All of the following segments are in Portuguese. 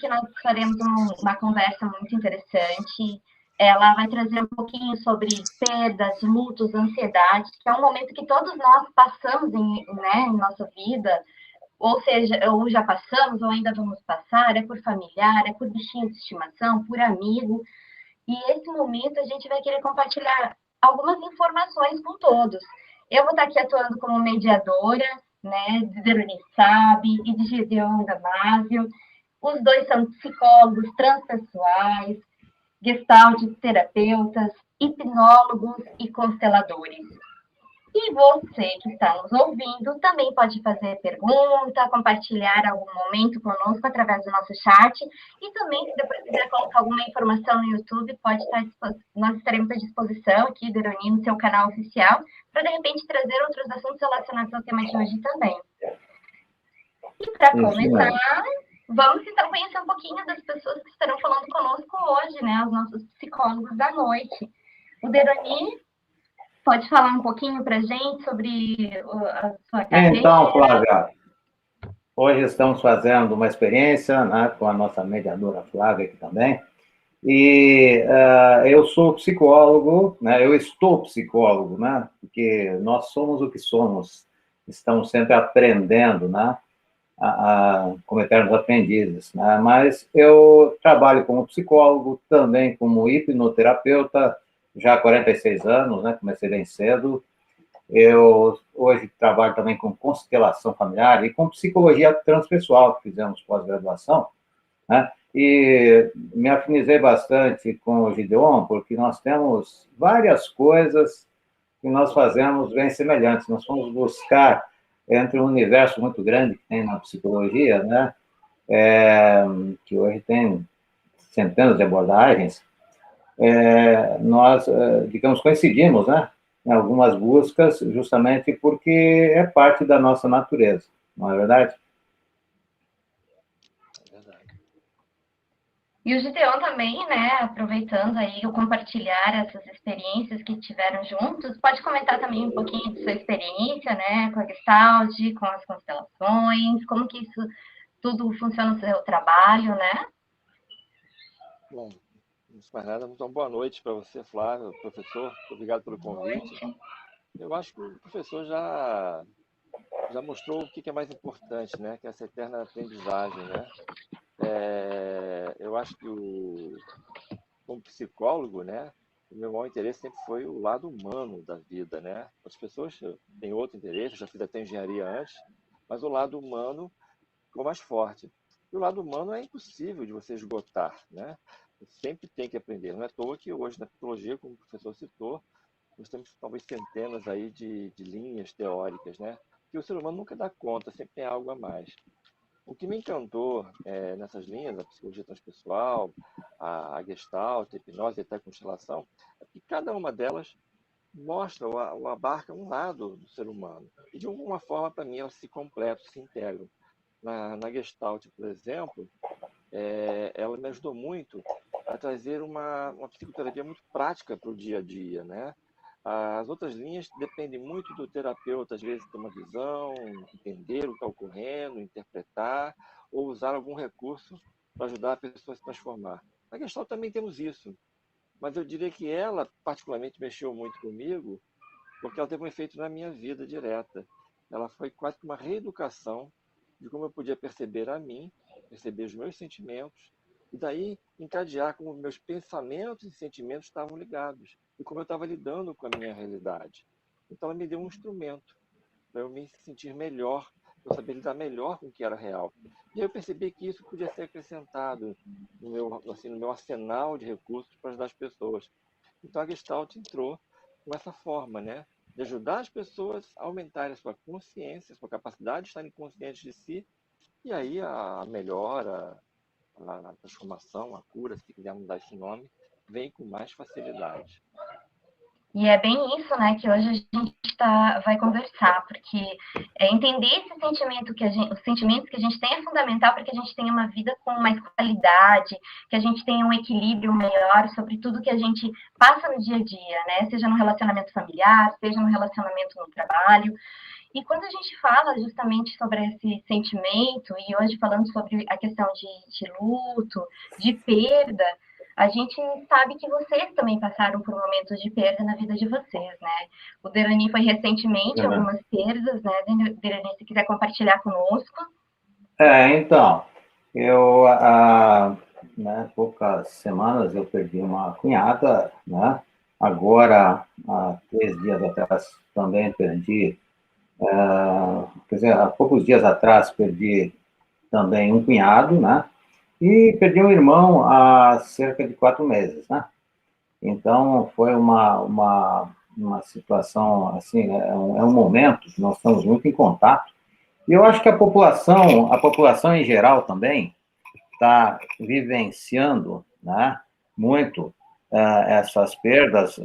que nós faremos uma conversa muito interessante. Ela vai trazer um pouquinho sobre perdas, lutos, ansiedade, que é um momento que todos nós passamos em nossa vida, ou seja, ou já passamos, ou ainda vamos passar, é por familiar, é por bichinho de estimação, por amigo. E esse momento a gente vai querer compartilhar algumas informações com todos. Eu vou estar aqui atuando como mediadora, né, de Deruni Sabe e de Gideon Damasio. Os dois são psicólogos transpessoais, gestalt terapeutas, hipnólogos e consteladores. E você que está nos ouvindo também pode fazer pergunta, compartilhar algum momento conosco através do nosso chat. E também, se depois quiser colocar alguma informação no YouTube, pode estar nós estaremos à disposição aqui, Deroni, no seu canal oficial, para, de repente, trazer outros assuntos relacionados ao tema de hoje também. E para começar, vamos então conhecer um pouquinho das pessoas que estarão falando conosco hoje, né? Os nossos psicólogos da noite. O Deroni pode falar um pouquinho para a gente sobre a sua carreira? Então, Flávia, hoje estamos fazendo uma experiência, né, com a nossa mediadora Flávia aqui também. E eu sou psicólogo, né, eu estou psicólogo, né, porque nós somos o que somos, estamos sempre aprendendo, né, como eternos aprendizes, né? Mas eu trabalho como psicólogo, também como hipnoterapeuta, já há 46 anos, né? Comecei bem cedo. Eu hoje trabalho também com constelação familiar e com psicologia transpessoal, que fizemos pós-graduação, né? E me afinizei bastante com o Gideon, porque nós temos várias coisas que nós fazemos bem semelhantes. Nós fomos buscar entre um universo muito grande que tem na psicologia, né? Que hoje tem centenas de abordagens, nós, digamos, coincidimos, né, em algumas buscas, justamente porque é parte da nossa natureza, não é verdade? É verdade. E o Gideon também, né, aproveitando aí o compartilhar essas experiências que tiveram juntos, pode comentar também um pouquinho de sua experiência, né, com a Gestalt, com as constelações, como que isso tudo funciona no seu trabalho, né? Bom, antes de mais nada, então boa noite para você, Flávio, professor, obrigado pelo convite. Eu acho que o professor já mostrou o que é mais importante, né, que é essa eterna aprendizagem, né? Eu acho que como psicólogo, né, o meu maior interesse sempre foi o lado humano da vida, né? As pessoas têm outro interesse, já fiz até engenharia antes, mas o lado humano ficou mais forte. E o lado humano é impossível de você esgotar, né? Você sempre tem que aprender. Não é à toa que hoje na psicologia, como o professor citou, nós temos talvez centenas aí de linhas teóricas, né? Que o ser humano nunca dá conta, sempre tem algo a mais. O que me encantou nessas linhas, a psicologia transpessoal, a Gestalt, a hipnose e até a constelação, é que cada uma delas mostra ou abarca um lado do ser humano. E de alguma forma, para mim, elas se completam, se integram. Na Gestalt, por exemplo, ela me ajudou muito a trazer uma psicoterapia muito prática para o dia a dia, né? As outras linhas dependem muito do terapeuta, às vezes, ter uma visão, entender o que está ocorrendo, interpretar, ou usar algum recurso para ajudar a pessoa a se transformar. Na Gestalt também temos isso, mas eu diria que ela, particularmente, mexeu muito comigo, porque ela teve um efeito na minha vida direta. Ela foi quase que uma reeducação de como eu podia perceber a mim, perceber os meus sentimentos, e daí encadear como meus pensamentos e sentimentos estavam ligados, e como eu estava lidando com a minha realidade. Então ela me deu um instrumento para eu me sentir melhor, para eu saber lidar melhor com o que era real. E aí eu percebi que isso podia ser acrescentado no meu arsenal de recursos para ajudar as pessoas. Então a Gestalt entrou com essa forma, né? De ajudar as pessoas a aumentarem a sua consciência, a sua capacidade de estarem conscientes de si, e aí a melhora, a transformação, a cura, se quisermos dar esse nome, vem com mais facilidade. E é bem isso, né, que hoje a gente vai conversar, porque entender esse sentimento os sentimentos que a gente tem é fundamental para que a gente tenha uma vida com mais qualidade, que a gente tenha um equilíbrio melhor sobre tudo que a gente passa no dia a dia, né, seja no relacionamento familiar, seja no relacionamento no trabalho. E quando a gente fala justamente sobre esse sentimento, e hoje falando sobre a questão de luto, de perda, a gente sabe que vocês também passaram por momentos de perda na vida de vocês, né? O Derani foi recentemente, algumas perdas, né? Derani, se quiser compartilhar conosco. Então, eu, né, poucas semanas eu perdi uma cunhada, né? Agora, há 3 dias atrás, também perdi, quer dizer, há poucos dias atrás perdi também um cunhado, né? E perdi um irmão há cerca de 4 meses, né? Então, foi uma situação, assim, é um momento que nós estamos muito em contato. E eu acho que a população em geral também, está vivenciando, né, muito essas perdas.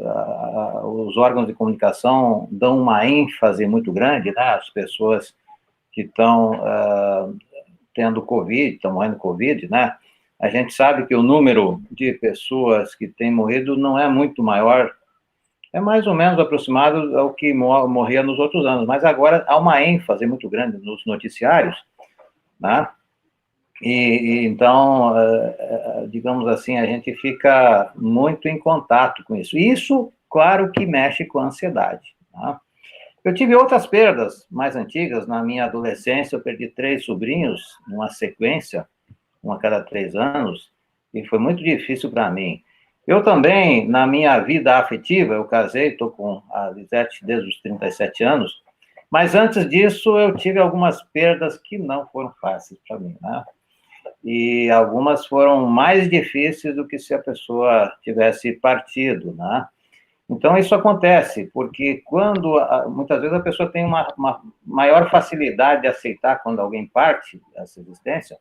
Os órgãos de comunicação dão uma ênfase muito grande, né, às pessoas que estão tendo Covid, estão morrendo de Covid, né? A gente sabe que o número de pessoas que têm morrido não é muito maior, é mais ou menos aproximado ao que morria nos outros anos, mas agora há uma ênfase muito grande nos noticiários, né? Então, digamos assim, a gente fica muito em contato com isso. Isso, claro, que mexe com a ansiedade. Tá? Eu tive outras perdas mais antigas. Na minha adolescência, eu perdi 3 sobrinhos, numa sequência, um a cada 3 anos, e foi muito difícil para mim. Eu também, na minha vida afetiva, eu casei, estou com a Lisete desde os 37 anos, mas antes disso eu tive algumas perdas que não foram fáceis para mim, né? E algumas foram mais difíceis do que se a pessoa tivesse partido, né? Então, isso acontece, porque muitas vezes a pessoa tem uma maior facilidade de aceitar quando alguém parte dessa existência,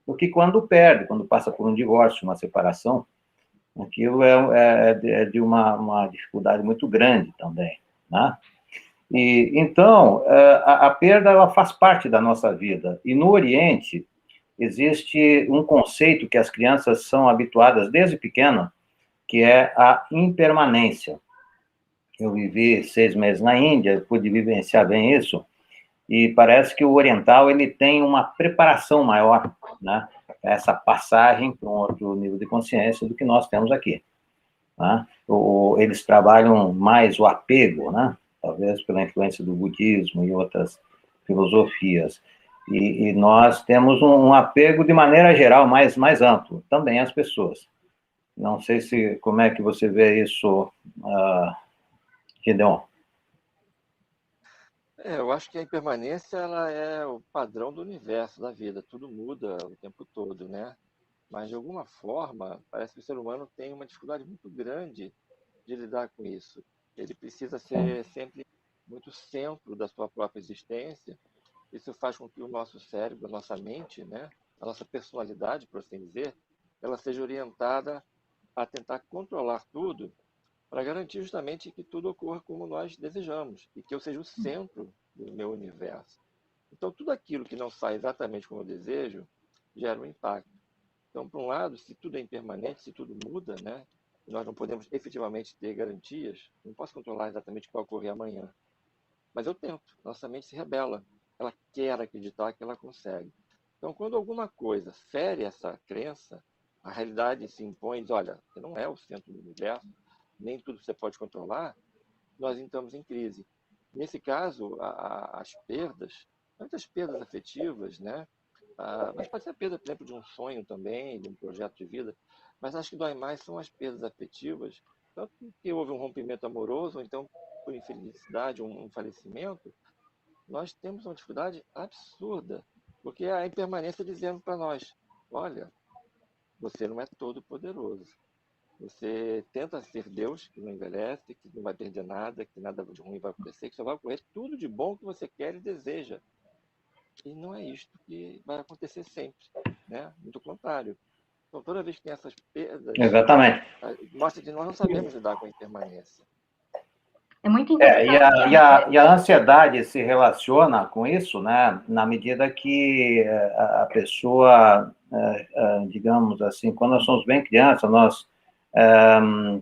do que quando perde, quando passa por um divórcio, uma separação. Aquilo é de uma dificuldade muito grande também, né? E, então, a perda, ela faz parte da nossa vida. E no Oriente, existe um conceito que as crianças são habituadas desde pequena, que é a impermanência. Eu vivi 6 meses na Índia, pude vivenciar bem isso, e parece que o oriental ele tem uma preparação maior, né? Essa passagem para um outro nível de consciência do que nós temos aqui. Né? Eles trabalham mais o apego, né? Talvez pela influência do budismo e outras filosofias. E nós temos um apego de maneira geral mais amplo, também as pessoas. Não sei como é que você vê isso, Gideon. Eu acho que a impermanência ela é o padrão do universo, da vida. Tudo muda o tempo todo, né? Mas, de alguma forma, parece que o ser humano tem uma dificuldade muito grande de lidar com isso. Ele precisa ser sempre muito centro da sua própria existência. Isso faz com que o nosso cérebro, a nossa mente, né, a nossa personalidade, por assim dizer, ela seja orientada a tentar controlar tudo para garantir justamente que tudo ocorra como nós desejamos e que eu seja o centro do meu universo. Então, tudo aquilo que não sai exatamente como eu desejo gera um impacto. Então, por um lado, se tudo é impermanente, se tudo muda, né, nós não podemos efetivamente ter garantias, não posso controlar exatamente o que vai ocorrer amanhã. Mas eu tento, nossa mente se rebela, ela quer acreditar que ela consegue. Então, quando alguma coisa fere essa crença, a realidade se impõe e diz, olha, você não é o centro do universo, nem tudo você pode controlar, nós entramos em crise. Nesse caso, as perdas, muitas perdas afetivas, né? Mas pode ser a perda, por exemplo, de um sonho também, de um projeto de vida, mas acho que dói mais são as perdas afetivas, tanto que houve um rompimento amoroso, ou então, por infelicidade, um falecimento, nós temos uma dificuldade absurda, porque é a impermanência dizendo para nós, olha, você não é todo poderoso. Você tenta ser Deus, que não envelhece, que não vai perder nada, que nada de ruim vai acontecer, que só vai ocorrer tudo de bom que você quer e deseja. E não é isto que vai acontecer sempre, né? Muito contrário. Então, toda vez que tem essas perdas, Exatamente. mostra que nós não sabemos lidar com a impermanência. É muito interessante. E a ansiedade se relaciona com isso, né? Na medida que a pessoa, digamos assim, quando nós somos bem crianças, nós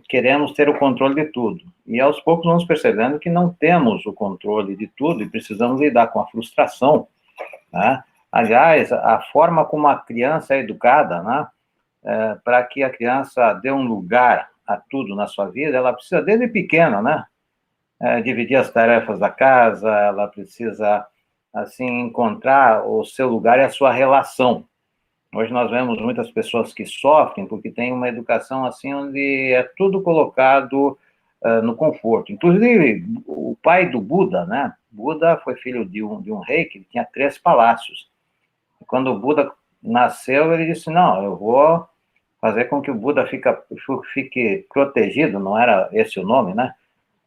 queremos ter o controle de tudo. E aos poucos vamos percebendo que não temos o controle de tudo e precisamos lidar com a frustração, né? Aliás, a forma como a criança é educada, né? Para que a criança dê um lugar a tudo na sua vida, ela precisa, desde pequena, né? Dividir as tarefas da casa, ela precisa, assim, encontrar o seu lugar e a sua relação. Hoje nós vemos muitas pessoas que sofrem porque têm uma educação assim onde é tudo colocado no conforto. Inclusive, o pai do Buda, né? Buda foi filho de um rei que tinha 3 palácios. E quando o Buda nasceu, ele disse, não, eu vou fazer com que o Buda fique protegido, não era esse o nome, né?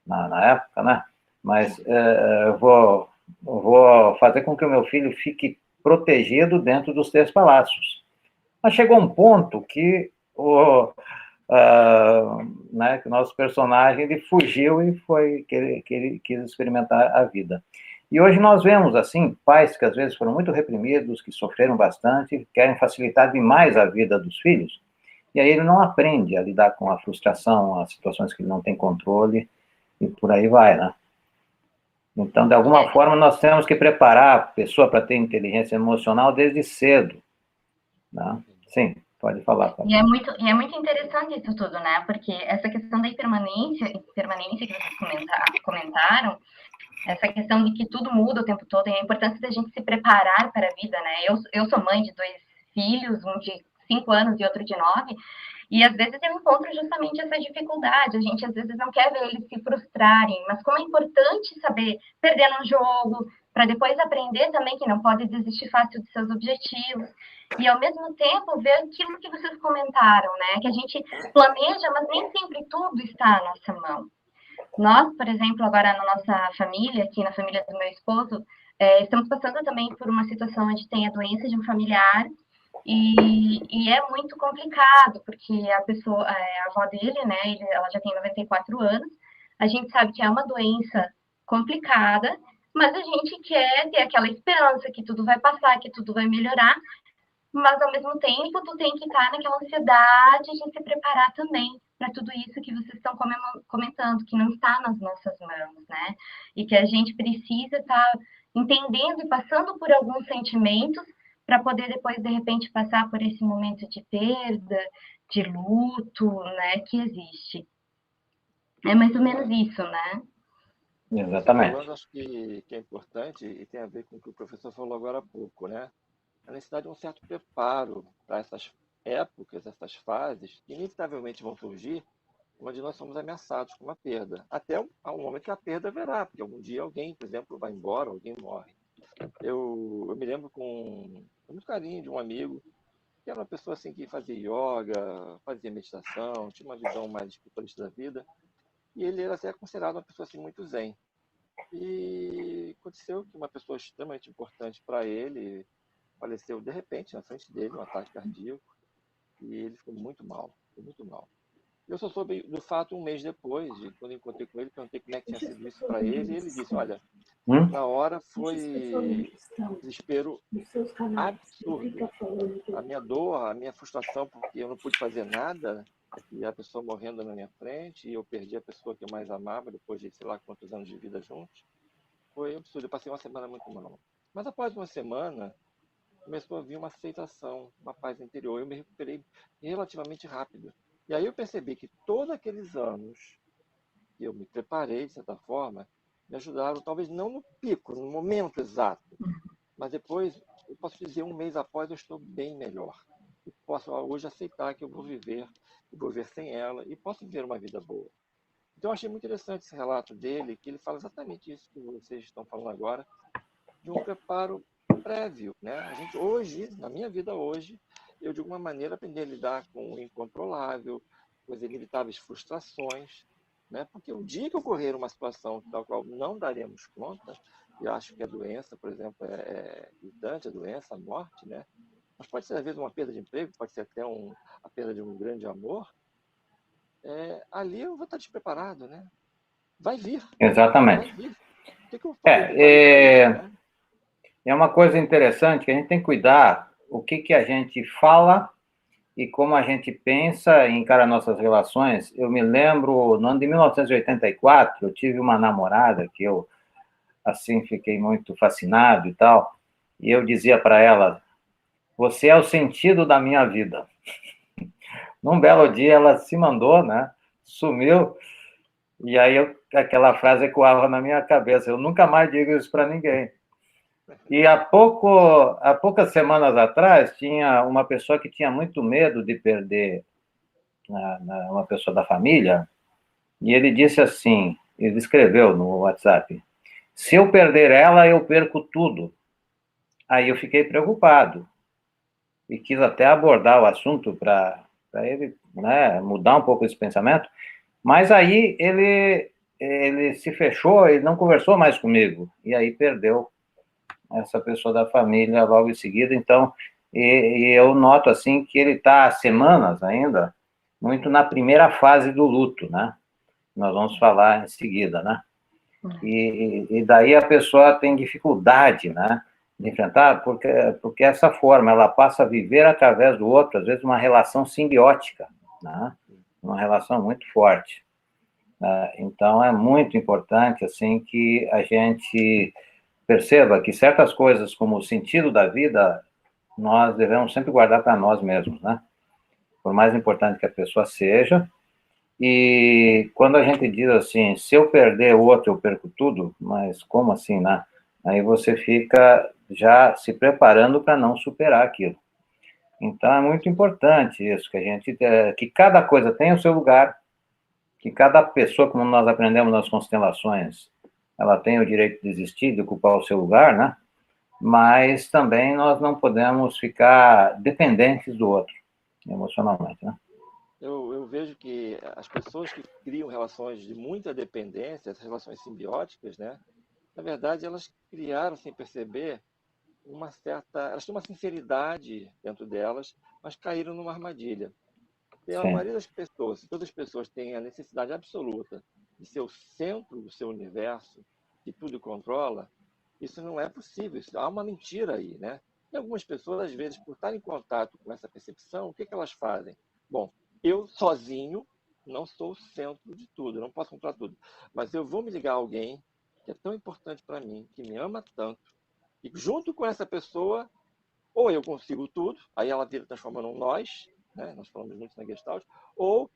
Na época, né? Mas eu vou fazer com que o meu filho fique protegido dentro dos 3 palácios. Mas chegou um ponto que que o nosso personagem ele fugiu e foi que ele quis experimentar a vida. E hoje nós vemos, assim, pais que às vezes foram muito reprimidos, que sofreram bastante, querem facilitar demais a vida dos filhos, e aí ele não aprende a lidar com a frustração, as situações que ele não tem controle, e por aí vai, né? Então, de alguma forma, nós temos que preparar a pessoa para ter inteligência emocional desde cedo, né? Sim, pode falar. E é muito interessante isso tudo, né? Porque essa questão da impermanência que vocês comentaram, essa questão de que tudo muda o tempo todo e a importância da gente se preparar para a vida, né? Eu sou mãe de 2 filhos, um de 5 anos e outro de 9, e às vezes eu encontro justamente essa dificuldade. A gente às vezes não quer ver eles se frustrarem, mas como é importante saber perder no jogo, para depois aprender também que não pode desistir fácil de seus objetivos. E ao mesmo tempo ver aquilo que vocês comentaram, né? Que a gente planeja, mas nem sempre tudo está à nossa mão. Nós, por exemplo, agora na nossa família, aqui na família do meu esposo, estamos passando também por uma situação onde tem a doença de um familiar e é muito complicado, porque a pessoa, a avó dele, né, ela já tem 94 anos, a gente sabe que é uma doença complicada, mas a gente quer ter aquela esperança que tudo vai passar, que tudo vai melhorar, mas ao mesmo tempo tu tem que estar naquela ansiedade de se preparar também para tudo isso que vocês estão comentando, que não está nas nossas mãos, né? E que a gente precisa estar entendendo e passando por alguns sentimentos para poder depois, de repente, passar por esse momento de perda, de luto, né, que existe. É mais ou menos isso, né? Exatamente. Falando, acho que é importante e tem a ver com o que o professor falou agora há pouco, né? A necessidade de um certo preparo para essas épocas, essas fases, que inevitavelmente vão surgir, onde nós somos ameaçados com uma perda. Até um momento que a perda haverá, porque algum dia alguém, por exemplo, vai embora, alguém morre. Eu me lembro com muito carinho de um amigo, que era uma pessoa assim que fazia yoga, fazia meditação, tinha uma visão mais espiritualista da vida, e ele era até considerado uma pessoa assim muito zen. E aconteceu que uma pessoa extremamente importante para ele faleceu de repente na frente dele, um ataque cardíaco, e ele ficou muito mal, ficou muito mal. Eu só soube do fato um mês depois, quando eu encontrei com ele, perguntei como é que tinha sido isso para ele, e ele disse, olha, na hora foi desespero absurdo. A minha dor, a minha frustração, porque eu não pude fazer nada, e a pessoa morrendo na minha frente, e eu perdi a pessoa que eu mais amava, depois de sei lá quantos anos de vida juntos, foi absurdo. Eu passei uma semana muito mal. Mas após uma semana, começou a vir uma aceitação, uma paz interior. Eu me recuperei relativamente rápido. E aí eu percebi que todos aqueles anos que eu me preparei, de certa forma, me ajudaram, talvez não no pico, no momento exato, mas depois, eu posso dizer, um mês após, eu estou bem melhor. E posso hoje aceitar que eu vou viver sem ela, e posso viver uma vida boa. Então, eu achei muito interessante esse relato dele, que ele fala exatamente isso que vocês estão falando agora, de um preparo prévio, né? A gente hoje, na minha vida hoje, eu de alguma maneira aprendi a lidar com o incontrolável, com as inevitáveis frustrações, né? Porque o dia que ocorrer uma situação da qual não daremos conta, e acho que a doença, por exemplo, é gritante, a doença, a morte, né? Mas pode ser às vezes uma perda de emprego, pode ser até a perda de um grande amor. Ali eu vou estar despreparado, né? Vai vir. Exatamente. Vai vir. O que eu falei? É uma coisa interessante que a gente tem que cuidar o que a gente fala e como a gente pensa e encara nossas relações. Eu me lembro, no ano de 1984, eu tive uma namorada que eu, assim, fiquei muito fascinado e tal, e eu dizia para ela: você é o sentido da minha vida. Num belo dia ela se mandou, né? Sumiu, e aí aquela frase ecoava na minha cabeça. Eu nunca mais digo isso para ninguém. E há poucas semanas atrás, tinha uma pessoa que tinha muito medo de perder uma pessoa da família, e ele disse assim, ele escreveu no WhatsApp: se eu perder ela, eu perco tudo. Aí eu fiquei preocupado e quis até abordar o assunto para ele, né, mudar um pouco esse pensamento, mas aí ele se fechou e não conversou mais comigo, e aí perdeu essa pessoa da família logo em seguida. Então, e eu noto assim que ele está há semanas ainda muito na primeira fase do luto, né? Nós vamos falar em seguida, né? E daí a pessoa tem dificuldade, né, de enfrentar, porque essa forma, ela passa a viver através do outro, às vezes uma relação simbiótica, né? Uma relação muito forte. Então, é muito importante, assim, que a gente perceba que certas coisas, como o sentido da vida, nós devemos sempre guardar para nós mesmos, né? Por mais importante que a pessoa seja. E quando a gente diz assim, se eu perder o outro, eu perco tudo, mas como assim, né? Aí você fica já se preparando para não superar aquilo. Então, é muito importante isso, que cada coisa tenha o seu lugar, que cada pessoa, como nós aprendemos nas constelações, ela tem o direito de existir, de ocupar o seu lugar, né? Mas também nós não podemos ficar dependentes do outro, emocionalmente, né? Eu vejo que as pessoas que criam relações de muita dependência, essas relações simbióticas, né? Na verdade, elas criaram, sem perceber, uma certa... Elas têm uma sinceridade dentro delas, mas caíram numa armadilha. E a Sim. maioria das pessoas, se todas as pessoas têm a necessidade absoluta de ser o centro do seu universo, que tudo controla, isso não é possível. Há uma mentira aí, né? E algumas pessoas, às vezes, por estar em contato com essa percepção, o que elas fazem? Bom, eu sozinho não sou o centro de tudo, não posso controlar tudo. Mas eu vou me ligar a alguém que é tão importante para mim, que me ama tanto, e junto com essa pessoa, ou eu consigo tudo, aí ela vira transformando um nós, né? Nós falamos muito na Gestalt, ou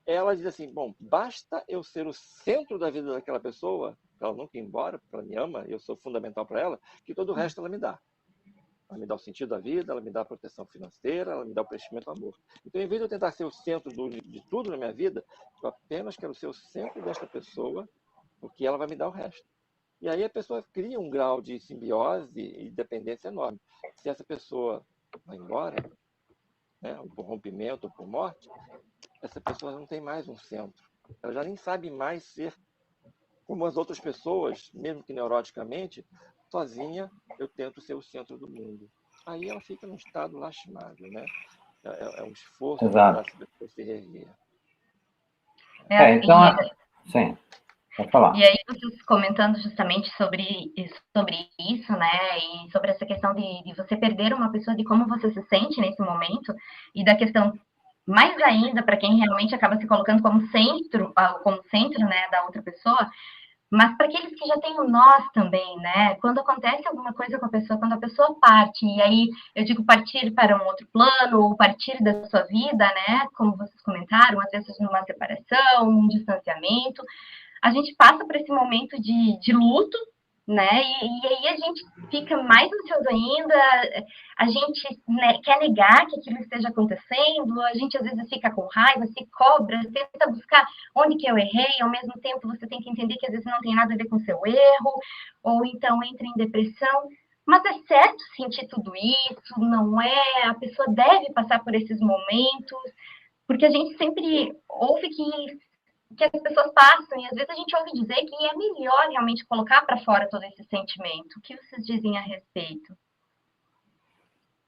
ela diz assim, bom, basta eu ser o centro da vida daquela pessoa, para ela nunca ir embora, porque ela me ama, e eu sou fundamental para ela, que todo o resto ela me dá. Ela me dá o sentido da vida, ela me dá a proteção financeira, ela me dá o preenchimento do amor. Então, em vez de eu tentar ser o centro de tudo na minha vida, eu apenas quero ser o centro desta pessoa, porque ela vai me dar o resto. E aí a pessoa cria um grau de simbiose e dependência enorme. Se essa pessoa vai embora, né, ou por rompimento ou por morte, essa pessoa não tem mais um centro. Ela já nem sabe mais ser como as outras pessoas, mesmo que neuroticamente, sozinha eu tento ser o centro do mundo. Aí ela fica num estado lastimável, né? É um esforço para Exato. essa pessoa se reerguer. Então, sim, pode falar. E aí, vocês comentando justamente sobre isso, né, e sobre essa questão de você perder uma pessoa, de como você se sente nesse momento, e da questão, mais ainda, para quem realmente acaba se colocando como centro, né, da outra pessoa, mas para aqueles que já têm o nós também, né? Quando acontece alguma coisa com a pessoa, quando a pessoa parte, e aí eu digo partir para um outro plano, ou partir da sua vida, né? Como vocês comentaram, às vezes numa separação, um distanciamento, a gente passa por esse momento de luto, né? E aí a gente fica mais ansioso ainda, a gente, né, quer negar que aquilo esteja acontecendo, a gente às vezes fica com raiva, se cobra, tenta buscar onde que eu errei, ao mesmo tempo você tem que entender que às vezes não tem nada a ver com o seu erro, ou então entra em depressão. Mas é certo sentir tudo isso, não é? A pessoa deve passar por esses momentos, porque a gente sempre ouve que as pessoas passam, e às vezes a gente ouve dizer que é melhor realmente colocar para fora todo esse sentimento. O que vocês dizem a respeito?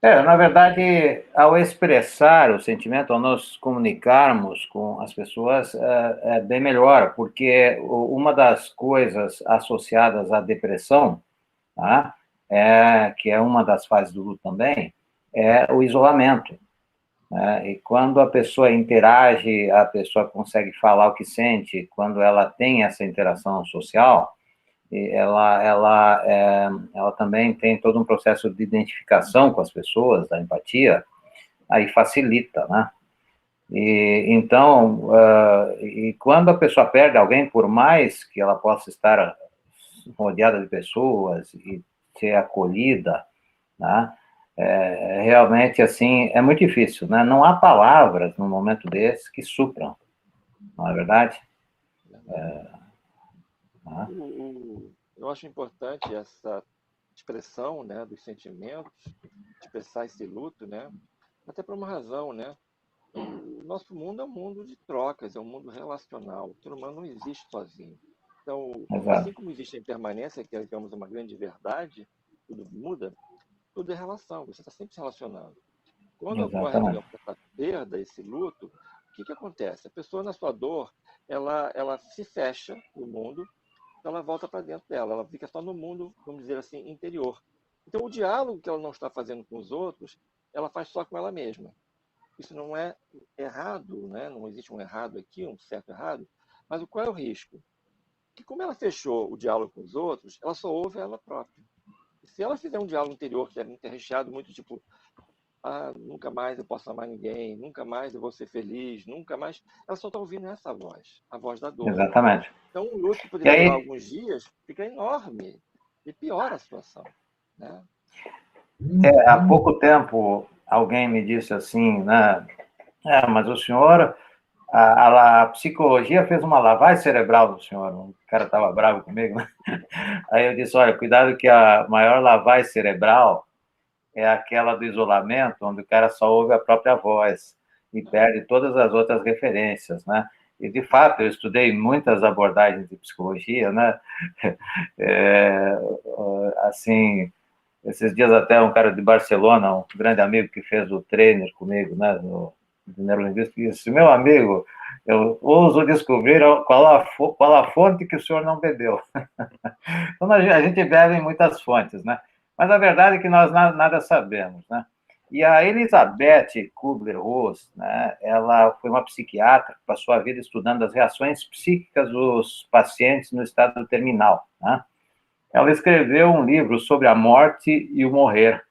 Na verdade, ao expressar o sentimento, ao nos comunicarmos com as pessoas, é bem melhor, porque uma das coisas associadas à depressão, tá, que é uma das fases do luto também, é o isolamento. né? E quando a pessoa interage, a pessoa consegue falar o que sente, quando ela tem essa interação social, ela também tem todo um processo de identificação com as pessoas, da empatia, aí facilita, né? E, então, e quando a pessoa perde alguém, por mais que ela possa estar rodeada de pessoas e ser acolhida, né? Realmente, assim, é muito difícil, né? Não há palavras, num momento desse, que supram, não é verdade? Né? Eu acho importante essa expressão, né, dos sentimentos, expressar esse luto, né? Até por uma razão, né? O nosso mundo é um mundo de trocas, é um mundo relacional. O ser humano não existe sozinho. Então, Exato, assim como existe a impermanência, que é, digamos, uma grande verdade, tudo muda, tudo é relação, você está sempre se relacionando. Quando ocorre, exatamente, digamos, essa perda, esse luto, o que acontece? A pessoa, na sua dor, ela se fecha no mundo, então ela volta para dentro dela, ela fica só no mundo, vamos dizer assim, interior. Então, o diálogo que ela não está fazendo com os outros, ela faz só com ela mesma. Isso não é errado, né? Não existe um errado aqui, um certo errado, mas qual é o risco? Que como ela fechou o diálogo com os outros, ela só ouve ela própria. E se ela fizer um diálogo interior que é muito recheado, muito tipo, nunca mais eu posso amar ninguém, nunca mais eu vou ser feliz, nunca mais, ela só está ouvindo essa voz, a voz da dor. exatamente. Então, um luto que E poderia durar aí, alguns dias fica enorme e piora a situação, né? há pouco tempo, alguém me disse assim, né? Mas o senhor, a psicologia fez uma lavagem cerebral do senhor. O cara estava bravo comigo, né? Aí eu disse, olha, cuidado que a maior lavagem cerebral é aquela do isolamento, onde o cara só ouve a própria voz e perde todas as outras referências, né? E, de fato, eu estudei muitas abordagens de psicologia, né? É, assim, esses dias até um cara de Barcelona, um grande amigo que fez o trainer comigo, né, do neurolinguístico, disse, meu amigo, eu ouso descobrir qual a fonte que o senhor não bebeu. Então, a gente bebe em muitas fontes, né? Mas a verdade é que nós nada sabemos, né? E a Elizabeth Kubler-Ross, né, ela foi uma psiquiatra que passou a vida estudando as reações psíquicas dos pacientes no estado terminal, né? Ela escreveu um livro sobre a morte e o morrer,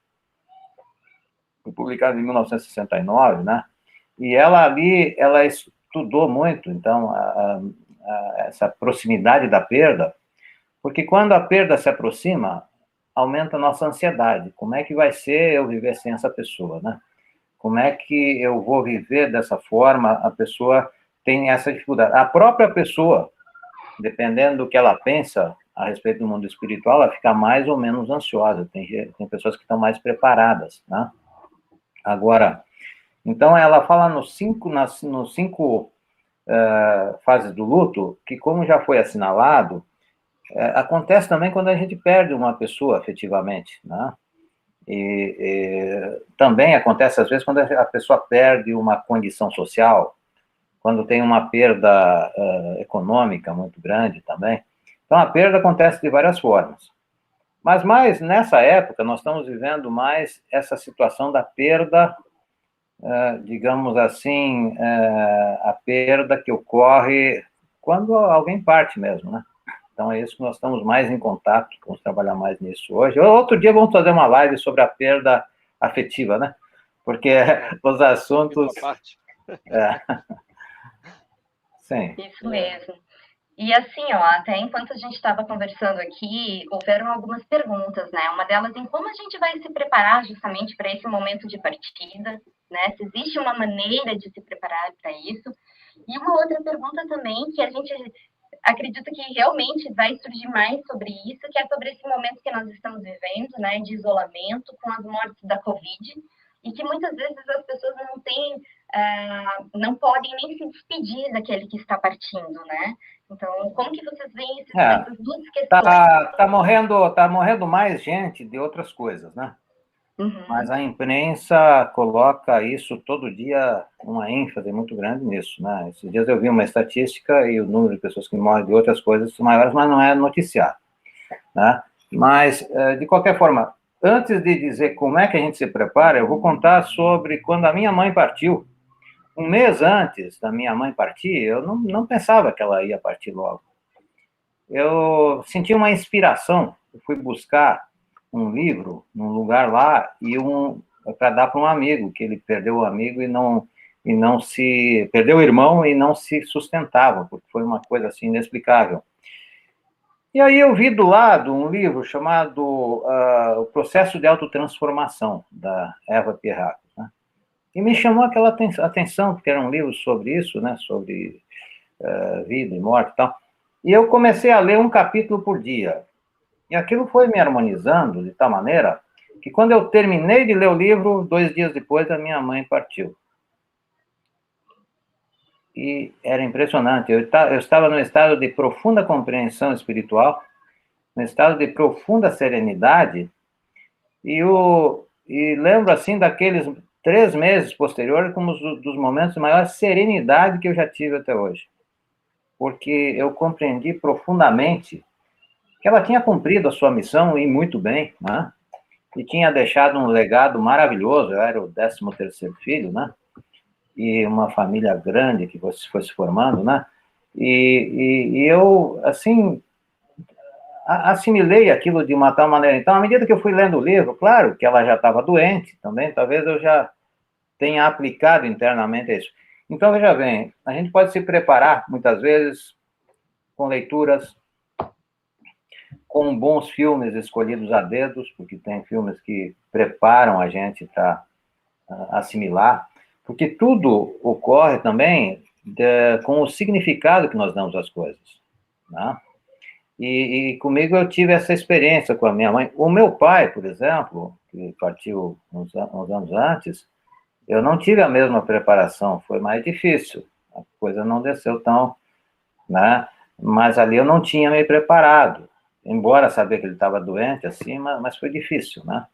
foi publicado em 1969, né? E ela ali, ela estudou muito, então, essa proximidade da perda, porque quando a perda se aproxima, aumenta a nossa ansiedade. Como é que vai ser eu viver sem essa pessoa, né? Como é que eu vou viver dessa forma? A pessoa tem essa dificuldade. A própria pessoa, dependendo do que ela pensa a respeito do mundo espiritual, ela fica mais ou menos ansiosa. Tem pessoas que estão mais preparadas, né? Agora, então ela fala nos cinco fases do luto, que como já foi assinalado, acontece também quando a gente perde uma pessoa afetivamente, né? E também acontece às vezes quando a pessoa perde uma condição social, quando tem uma perda econômica muito grande também. Então, a perda acontece de várias formas. Mas mais nessa época, nós estamos vivendo mais essa situação da perda, digamos assim, a perda que ocorre quando alguém parte mesmo, né? Então, é isso que nós estamos mais em contato, vamos trabalhar mais nisso hoje. Outro dia vamos fazer uma live sobre a perda afetiva, né? Porque os assuntos... Sim. Isso mesmo. E assim, ó, até enquanto a gente estava conversando aqui, houveram algumas perguntas, né? Uma delas em como a gente vai se preparar justamente para esse momento de partida, né? Se existe uma maneira de se preparar para isso. E uma outra pergunta também, que a gente acredita que realmente vai surgir mais sobre isso, que é sobre esse momento que nós estamos vivendo, né? De isolamento com as mortes da Covid, e que muitas vezes as pessoas não têm, não podem nem se despedir daquele que está partindo, né? Então, como que vocês veem essas duas questões? Tá morrendo mais gente de outras coisas, né? Uhum. Mas a imprensa coloca isso todo dia, uma ênfase muito grande nisso, né? Esses dias eu vi uma estatística e o número de pessoas que morrem de outras coisas são maiores, mas não é noticiado, né? Mas, de qualquer forma, antes de dizer como é que a gente se prepara, eu vou contar sobre quando a minha mãe partiu. Um mês antes da minha mãe partir, eu não pensava que ela ia partir logo. Eu senti uma inspiração. Eu fui buscar um livro num lugar lá e para dar para um amigo, que ele perdeu o amigo e não se perdeu o irmão e não se sustentava, porque foi uma coisa assim inexplicável. E aí eu vi do lado um livro chamado O Processo de Autotransformação, da Eva Pierrakos, né? E me chamou aquela atenção, porque era um livro sobre isso, né? Sobre vida e morte e tal. E eu comecei a ler um capítulo por dia. E aquilo foi me harmonizando de tal maneira que quando eu terminei de ler o livro, 2 dias depois, a minha mãe partiu. E era impressionante. Eu estava num estado de profunda compreensão espiritual, num estado de profunda serenidade, e lembro, assim, daqueles 3 meses posteriores como dos momentos de maior serenidade que eu já tive até hoje. Porque eu compreendi profundamente que ela tinha cumprido a sua missão e muito bem, né? E tinha deixado um legado maravilhoso. Eu era o 13º filho, né? E uma família grande que foi se formando, né? E eu, assim, assimilei aquilo de uma tal maneira. Então, à medida que eu fui lendo o livro, claro que ela já estava doente também, talvez eu já tenha aplicado internamente isso. Então, veja bem, a gente pode se preparar, muitas vezes, com leituras, com bons filmes escolhidos a dedos, porque tem filmes que preparam a gente para assimilar, porque tudo ocorre também com o significado que nós damos às coisas, né? E comigo eu tive essa experiência com a minha mãe. O meu pai, por exemplo, que partiu uns anos antes, eu não tive a mesma preparação, foi mais difícil, a coisa não desceu tão, né? Mas ali eu não tinha me preparado, embora saber que ele estava doente, assim, mas foi difícil, né?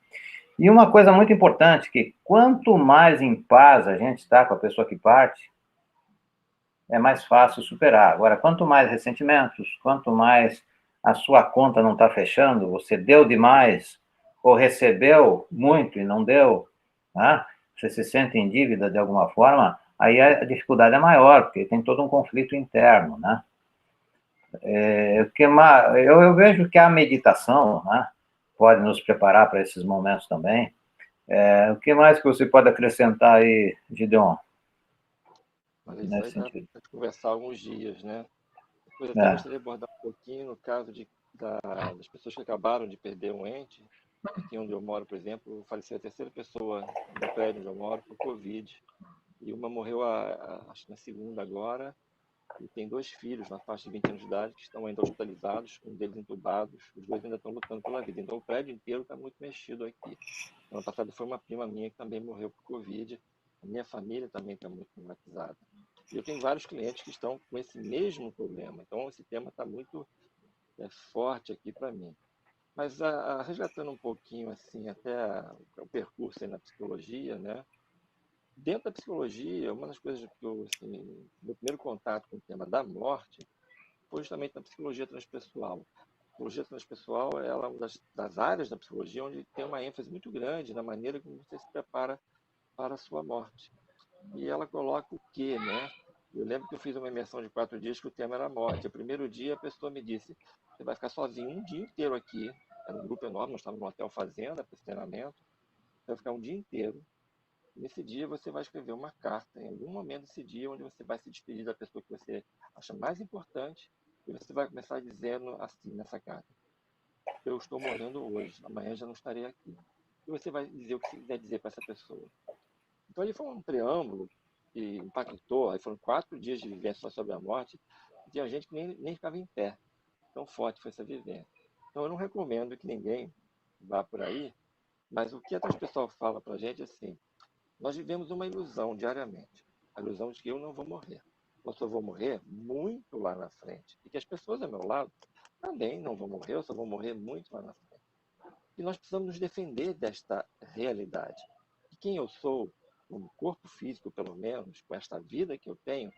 E uma coisa muito importante, que quanto mais em paz a gente está com a pessoa que parte, é mais fácil superar. Agora, quanto mais ressentimentos, quanto mais a sua conta não está fechando, você deu demais, ou recebeu muito e não deu, né? Você se sente em dívida de alguma forma, aí a dificuldade é maior, porque tem todo um conflito interno, né? Eu vejo que a meditação, né, pode nos preparar para esses momentos também. O que mais que você pode acrescentar aí, Gideon, Mas isso nesse aí dá sentido? para conversar alguns dias, né? Depois até É, gostaria de abordar um pouquinho no caso das pessoas que acabaram de perder um ente. Aqui onde eu moro, por exemplo, faleceu a terceira pessoa no prédio onde eu moro por Covid. E uma morreu, acho que na segunda agora. E tem 2 filhos na faixa de 20 anos de idade que estão ainda hospitalizados, um deles entubados. Os dois ainda estão lutando pela vida. Então o prédio inteiro está muito mexido aqui. Ano passado foi uma prima minha que também morreu por Covid. A minha família também está muito traumatizada. E eu tenho vários clientes que estão com esse mesmo problema. Então esse tema está muito forte aqui para mim. Mas resgatando um pouquinho assim até o percurso aí na psicologia, né? Dentro da psicologia, uma das coisas que eu, assim, meu primeiro contato com o tema da morte foi justamente na psicologia transpessoal. A psicologia transpessoal ela é uma das áreas da psicologia onde tem uma ênfase muito grande na maneira como você se prepara para a sua morte. E ela coloca o quê, né? Eu lembro que eu fiz uma imersão de 4 dias que o tema era morte. O primeiro dia a pessoa me disse, você vai ficar sozinho um dia inteiro aqui. Era um grupo enorme, nós estávamos num hotel fazenda para esse treinamento. Você vai ficar um dia inteiro. Nesse dia você vai escrever uma carta, em algum momento desse dia, onde você vai se despedir da pessoa que você acha mais importante. E você vai começar dizendo assim nessa carta, eu estou morrendo hoje, amanhã já não estarei aqui. E você vai dizer o que você quiser dizer para essa pessoa. Então ali foi um preâmbulo que impactou, aí foram 4 dias de vivência só sobre a morte, e tinha gente que nem ficava em pé, tão forte foi essa vivência. Então eu não recomendo que ninguém vá por aí, mas o que a transpessoal fala para a gente é assim, nós vivemos uma ilusão diariamente, a ilusão de que eu não vou morrer. Eu só vou morrer muito lá na frente, e que as pessoas ao meu lado também não vão morrer, eu só vou morrer muito lá na frente. E nós precisamos nos defender desta realidade. E quem eu sou, como corpo físico, pelo menos, com esta vida que eu tenho,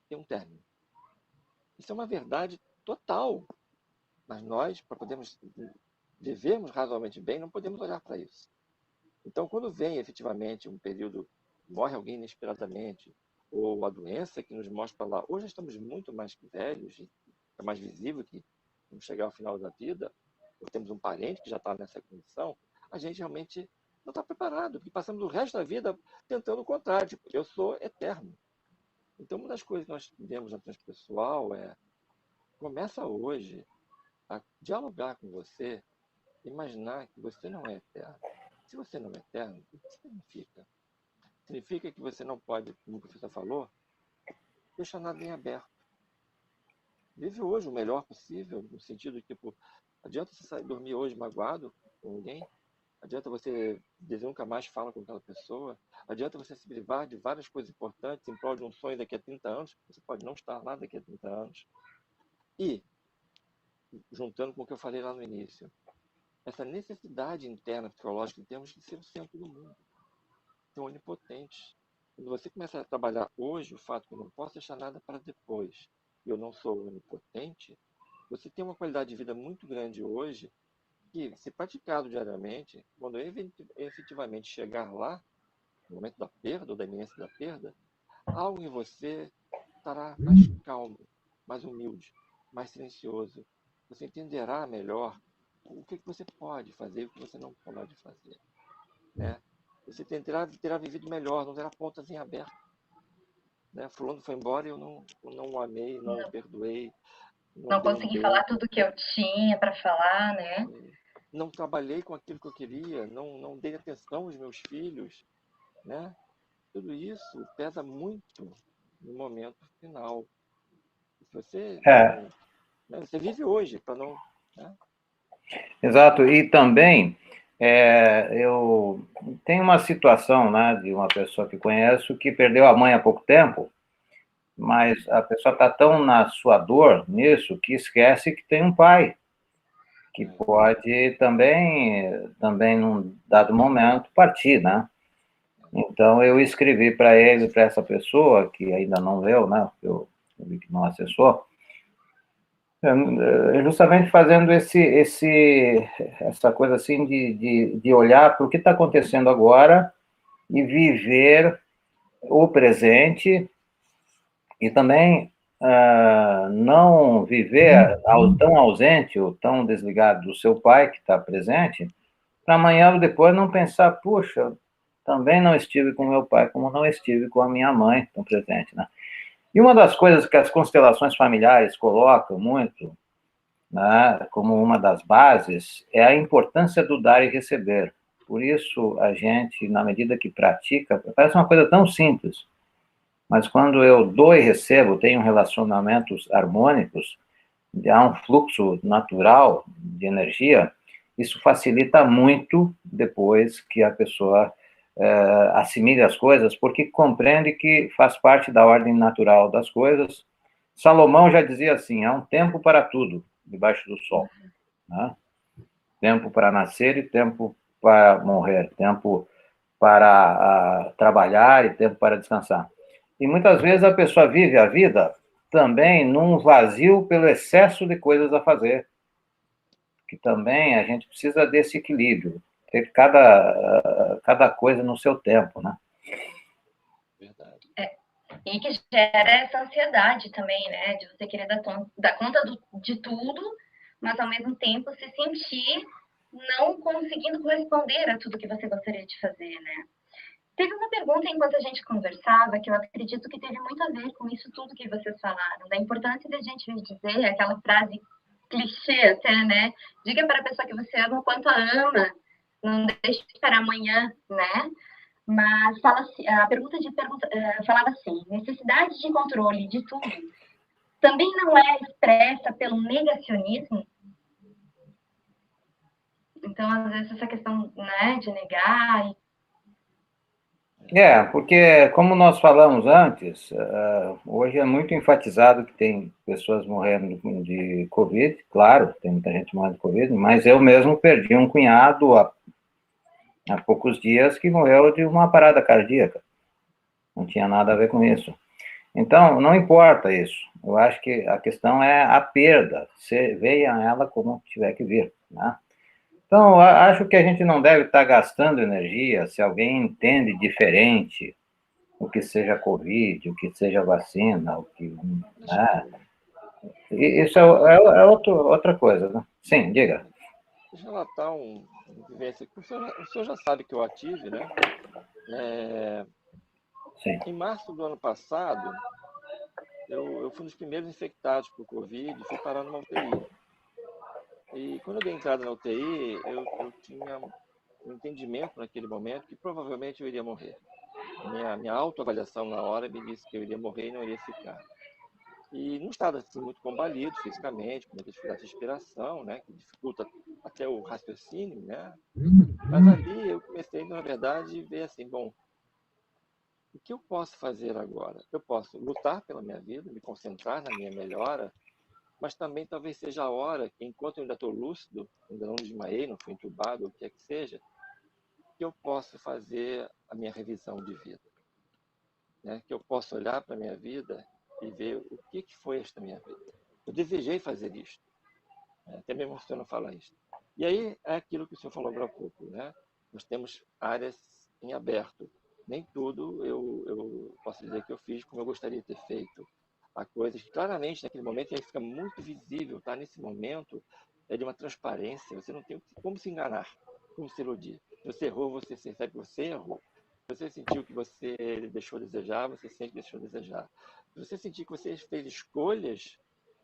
tem um término. Isso é uma verdade total. Mas nós, para podermos vivemos razoavelmente bem, não podemos olhar para isso. Então, quando vem efetivamente um período, morre alguém inesperadamente, ou a doença que nos mostra lá, hoje estamos muito mais velhos, e é mais visível que vamos chegar ao final da vida, ou temos um parente que já está nessa condição, a gente realmente não está preparado, porque passamos o resto da vida tentando o contrário, tipo, eu sou eterno. Então, uma das coisas que nós vemos na transpessoal é, começa hoje a dialogar com você, imaginar que você não é eterno. Se você não é eterno, o que significa? Significa que você não pode, como o professor falou, deixar nada em aberto. Vive hoje o melhor possível, no sentido de, tipo, adianta você sair dormir hoje magoado com alguém? Adianta você dizer nunca mais fala com aquela pessoa? Adianta você se privar de várias coisas importantes em prol de um sonho daqui a 30 anos? Você pode não estar lá daqui a 30 anos. E, juntando com o que eu falei lá no início, essa necessidade interna psicológica em termos de ser o centro do mundo, ser onipotente. Quando você começa a trabalhar hoje o fato que eu não posso deixar nada para depois, e eu não sou onipotente, você tem uma qualidade de vida muito grande hoje que, se praticado diariamente, quando eu efetivamente chegar lá, no momento da perda ou da iminência da perda, algo em você estará mais calmo, mais humilde, mais silencioso. Você entenderá melhor o que você pode fazer e o que você não pode fazer, né? Você terá vivido melhor, não terá pontas em aberto, né? Fulano foi embora e eu não o amei, não o perdoei, não Não dei um consegui falar beijo, tudo que eu tinha para falar, né? não trabalhei com aquilo que eu queria, não dei atenção aos meus filhos, né? Tudo isso pesa muito no momento final. Se você É, não, né, você vive hoje para não, né? exato. E também eu tenho uma situação, né, de uma pessoa que conheço que perdeu a mãe há pouco tempo, mas a pessoa está tão na sua dor nisso que esquece que tem um pai que pode também num dado momento partir, né? Então eu escrevi para ele, para essa pessoa que ainda não leu, né? Eu vi que não acessou, justamente fazendo essa coisa assim de olhar para o que está acontecendo agora e viver o presente e também não viver tão ausente ou tão desligado do seu pai que está presente, para amanhã ou depois não pensar, puxa, também não estive com meu pai como não estive com a minha mãe tão presente, né? E uma das coisas que as constelações familiares colocam muito, né, como uma das bases, é a importância do dar e receber. Por isso, a gente, na medida que pratica, parece uma coisa tão simples, mas quando eu dou e recebo, tenho relacionamentos harmônicos, há um fluxo natural de energia, isso facilita muito depois que a pessoa assimile as coisas, porque compreende que faz parte da ordem natural das coisas. Salomão já dizia assim, há um tempo para tudo debaixo do sol, né? Tempo para nascer e tempo para morrer, tempo para trabalhar e tempo para descansar. E muitas vezes a pessoa vive a vida também num vazio pelo excesso de coisas a fazer, que também a gente precisa desse equilíbrio, ter cada coisa no seu tempo, né? Verdade. E que gera essa ansiedade também, né? De você querer dar conta de tudo, mas ao mesmo tempo se sentir não conseguindo corresponder a tudo que você gostaria de fazer, né? Teve uma pergunta enquanto a gente conversava que eu acredito que teve muito a ver com isso tudo que vocês falaram, da importância da gente dizer aquela frase clichê até, né? Diga para a pessoa que você ama o quanto a ama, não deixe para amanhã, né? Mas a pergunta falava assim: necessidade de controle de tudo também não é expressa pelo negacionismo? Então, às vezes, essa questão, né, de negar. Porque, como nós falamos antes, hoje é muito enfatizado que tem pessoas morrendo de Covid, claro, tem muita gente morrendo de Covid, mas eu mesmo perdi um cunhado há poucos dias que morreu de uma parada cardíaca. Não tinha nada a ver com isso. Então, não importa isso. Eu acho que a questão é a perda. Você veja ela como tiver que vir, né? Então, acho que a gente não deve estar gastando energia se alguém entende diferente o que seja Covid, o que seja vacina, o que. Né? Isso é outra coisa, né? Sim, diga. Deixa eu relatar uma vivência que o senhor já sabe que eu tive, né? É, Sim. em março do ano passado, eu fui um dos primeiros infectados por Covid e fui parar numa UTI. E quando eu dei entrada na UTI, eu tinha um entendimento naquele momento que provavelmente eu iria morrer. Minha autoavaliação na hora me disse que eu iria morrer e não iria ficar. E não estava assim, muito combalido fisicamente, com muita dificuldade de respiração, né, que dificulta até o raciocínio, né? Mas ali eu comecei, na verdade, a ver assim, bom, o que eu posso fazer agora? Eu posso lutar pela minha vida, me concentrar na minha melhora, mas também talvez seja a hora que, enquanto eu ainda estou lúcido, ainda não desmaiei, não fui entubado, o que é que seja, que eu posso fazer a minha revisão de vida, né? Que eu posso olhar para a minha vida e ver o que foi esta minha vida. Eu desejei fazer isto, né? Até me emociona falar isso. E aí é aquilo que o senhor falou agora há pouco, né? Nós temos áreas em aberto. Nem tudo eu posso dizer que eu fiz como eu gostaria de ter feito. Há coisas que claramente naquele momento fica muito visível, tá? Nesse momento é de uma transparência, você não tem como se enganar, como se iludir. Se você errou, você percebe que você errou. Se você sentiu que você deixou a desejar, você sempre deixou a desejar. Se você sentir que você fez escolhas,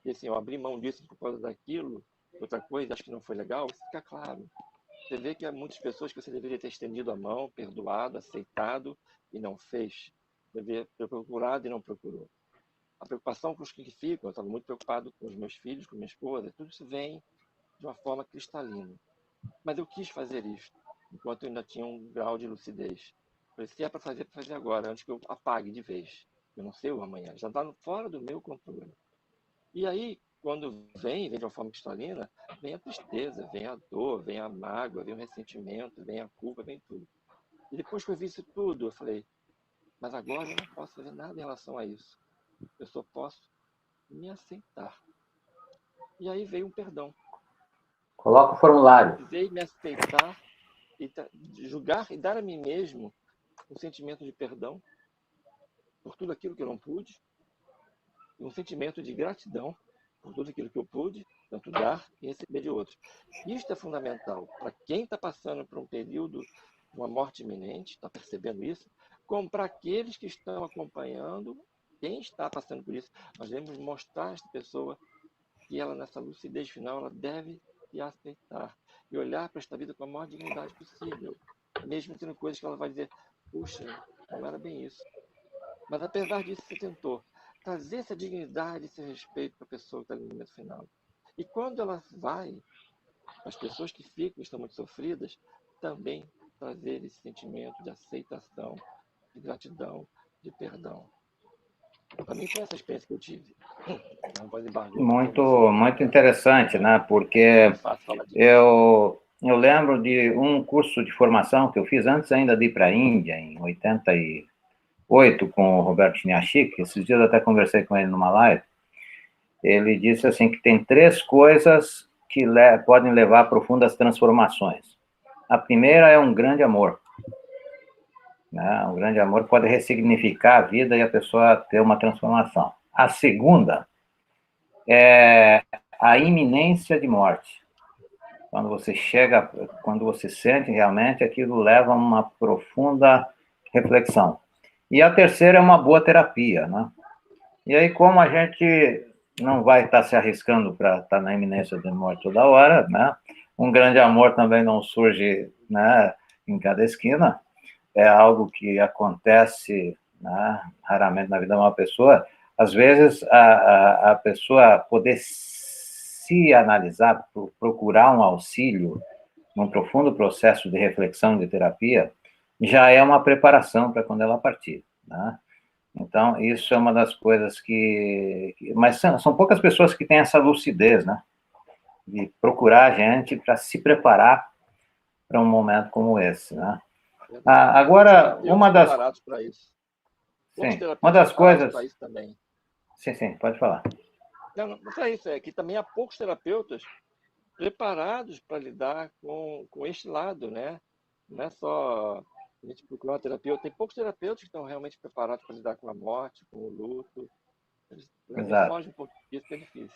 e assim, eu abri mão disso por causa daquilo, outra coisa, acho que não foi legal, isso fica claro. Você vê que há muitas pessoas que você deveria ter estendido a mão, perdoado, aceitado e não fez. Deveria ter procurado e não procurou. A preocupação com os que ficam, eu estava muito preocupado com os meus filhos, com minha esposa, tudo isso vem de uma forma cristalina. Mas eu quis fazer isso, enquanto eu ainda tinha um grau de lucidez. Falei, se é para fazer agora, antes que eu apague de vez. Eu não sei o amanhã, já está fora do meu controle. E aí, quando vem de uma forma cristalina, vem a tristeza, vem a dor, vem a mágoa, vem o ressentimento, vem a culpa, vem tudo. E depois que eu vi isso tudo, eu falei, mas agora eu não posso fazer nada em relação a isso. Eu só posso me aceitar. E aí veio um perdão. Coloca o formulário. Precisei me aceitar e julgar e dar a mim mesmo um sentimento de perdão por tudo aquilo que eu não pude, e um sentimento de gratidão por tudo aquilo que eu pude, tanto dar e receber de outros. Isto é fundamental para quem está passando por um período de uma morte iminente, está percebendo isso, como para aqueles que estão acompanhando quem está passando por isso. Nós devemos mostrar a esta pessoa que ela, nessa lucidez final, ela deve se aceitar e olhar para esta vida com a maior dignidade possível, mesmo tendo coisas que ela vai dizer, puxa, não era bem isso. Mas apesar disso, você tentou trazer essa dignidade, esse respeito para a pessoa que está no momento final. E quando ela vai, as pessoas que ficam, estão muito sofridas, também trazer esse sentimento de aceitação, de gratidão, de perdão. Para mim foi essa experiência que eu tive. Não vou embargar Muito, muito interessante, né? Porque é fácil falar disso. eu lembro de um curso de formação que eu fiz antes ainda de ir para a Índia, em 88, com o Roberto Chiniachik. Esses dias eu até conversei com ele numa live. Ele disse assim que tem 3 coisas que podem levar a profundas transformações. A primeira é um grande amor. Né? Um grande amor pode ressignificar a vida e a pessoa ter uma transformação. A segunda é a iminência de morte. Quando você sente realmente, aquilo leva a uma profunda reflexão. E a terceira é uma boa terapia, né? E aí, como a gente não vai estar se arriscando para estar na iminência de morte toda hora, né? Um grande amor também não surge, né, em cada esquina. É algo que acontece, né, raramente na vida de uma pessoa. Às vezes, a pessoa poder se analisar, procurar um auxílio num profundo processo de reflexão, de terapia, já é uma preparação para quando ela partir, né? Então, isso é uma das coisas mas são poucas pessoas que têm essa lucidez, né? De procurar a gente para se preparar para um momento como esse, né? Agora, uma das... para isso. Sim, uma das coisas... para isso também. Sim, pode falar. Não é isso, é que também há poucos terapeutas preparados para lidar com este lado, né? Não é só a gente procurar uma terapeuta. Tem poucos terapeutas que estão realmente preparados para lidar com a morte, com o luto. Eles realmente Exato. fogem um pouco disso, que é difícil.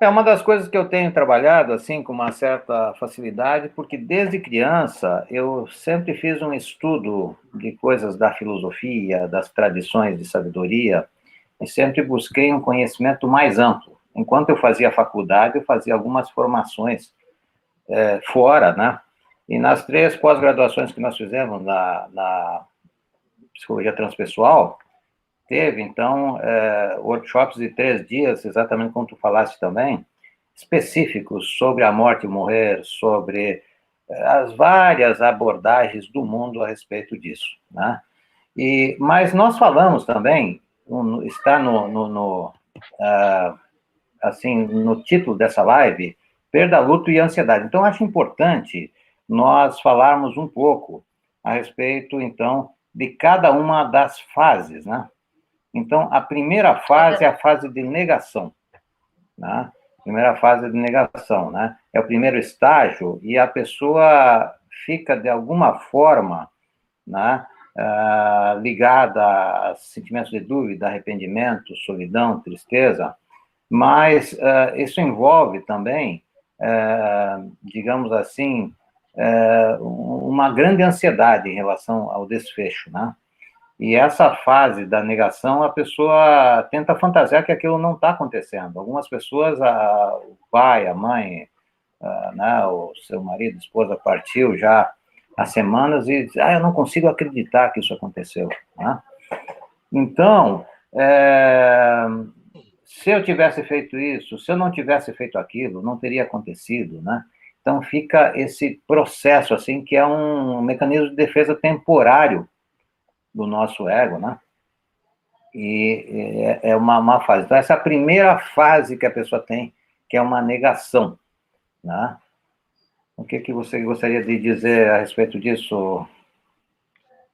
É uma das coisas que eu tenho trabalhado assim com uma certa facilidade, porque desde criança eu sempre fiz um estudo de coisas da filosofia, das tradições de sabedoria, e sempre busquei um conhecimento mais amplo. Enquanto eu fazia faculdade, eu fazia algumas formações fora, né? E nas 3 pós-graduações que nós fizemos na psicologia transpessoal, teve, então, workshops de 3 dias, exatamente como tu falaste também, específicos sobre a morte e o morrer, sobre as várias abordagens do mundo a respeito disso, né? Mas nós falamos também, está assim, no título dessa live, perda, luto e ansiedade. Então, acho importante nós falarmos um pouco a respeito, então, de cada uma das fases, né? Então, a primeira fase é a fase de negação, né? Primeira fase de negação, né? É o primeiro estágio e a pessoa fica, de alguma forma, né, ligada a sentimentos de dúvida, arrependimento, solidão, tristeza, mas isso envolve também, digamos assim, uma grande ansiedade em relação ao desfecho, né? E essa fase da negação, a pessoa tenta fantasiar que aquilo não está acontecendo. Algumas pessoas, o pai, a mãe, né, o seu marido, a esposa partiu já há semanas e diz, eu não consigo acreditar que isso aconteceu, né? Então, se eu tivesse feito isso, se eu não tivesse feito aquilo, não teria acontecido, né? Então fica esse processo, assim, que é um mecanismo de defesa temporário do nosso ego, né? E é uma fase. Então, essa é a primeira fase que a pessoa tem, que é uma negação, né? O que você gostaria de dizer a respeito disso?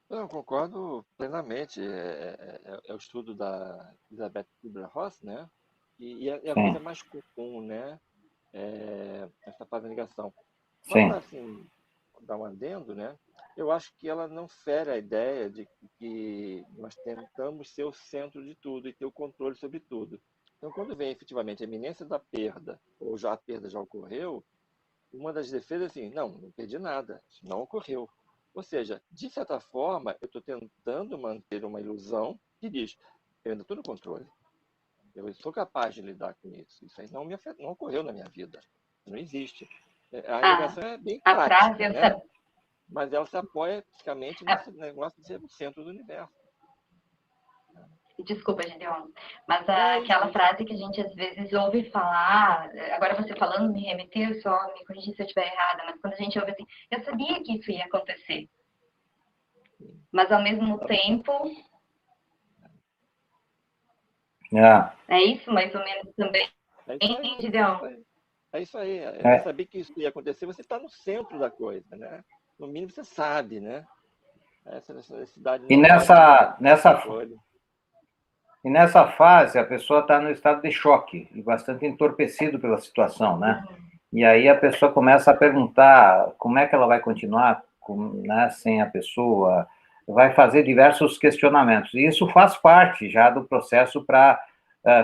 Eu concordo plenamente. É o estudo da Elizabeth Kubler-Ross, né? E a Sim, coisa mais comum, né? Essa fase da negação. Só sim, para assim, dar um adendo, né? Eu acho que ela não fere a ideia de que nós tentamos ser o centro de tudo e ter o controle sobre tudo. Então, quando vem efetivamente a iminência da perda, ou já a perda já ocorreu, uma das defesas é assim, não perdi nada, isso não ocorreu. Ou seja, de certa forma, eu estou tentando manter uma ilusão que diz, eu ainda estou no controle, eu sou capaz de lidar com isso, isso aí não ocorreu na minha vida, não existe. A A, negação é bem a frase, prática, né? Mas ela se apoia praticamente nesse negócio de ser o centro do universo. desculpa, Gideon, mas Não, é aquela isso. frase que a gente às vezes ouve falar, agora você falando me remeteu, só me corrigir se eu estiver errada, mas quando a gente ouve assim, eu sabia que isso ia acontecer, mas ao mesmo tempo, é, é isso mais ou menos também, É isso aí, é Gideon? isso aí. É isso aí. Eu é, sabia que isso ia acontecer, você está no centro da coisa, né? No mínimo você sabe, né? Essa necessidade e não vai ter nessa controle. E nessa fase, a pessoa está no estado de choque e bastante entorpecido pela situação, né? E aí a pessoa começa a perguntar como é que ela vai continuar, né, sem a pessoa, vai fazer diversos questionamentos. E isso faz parte já do processo para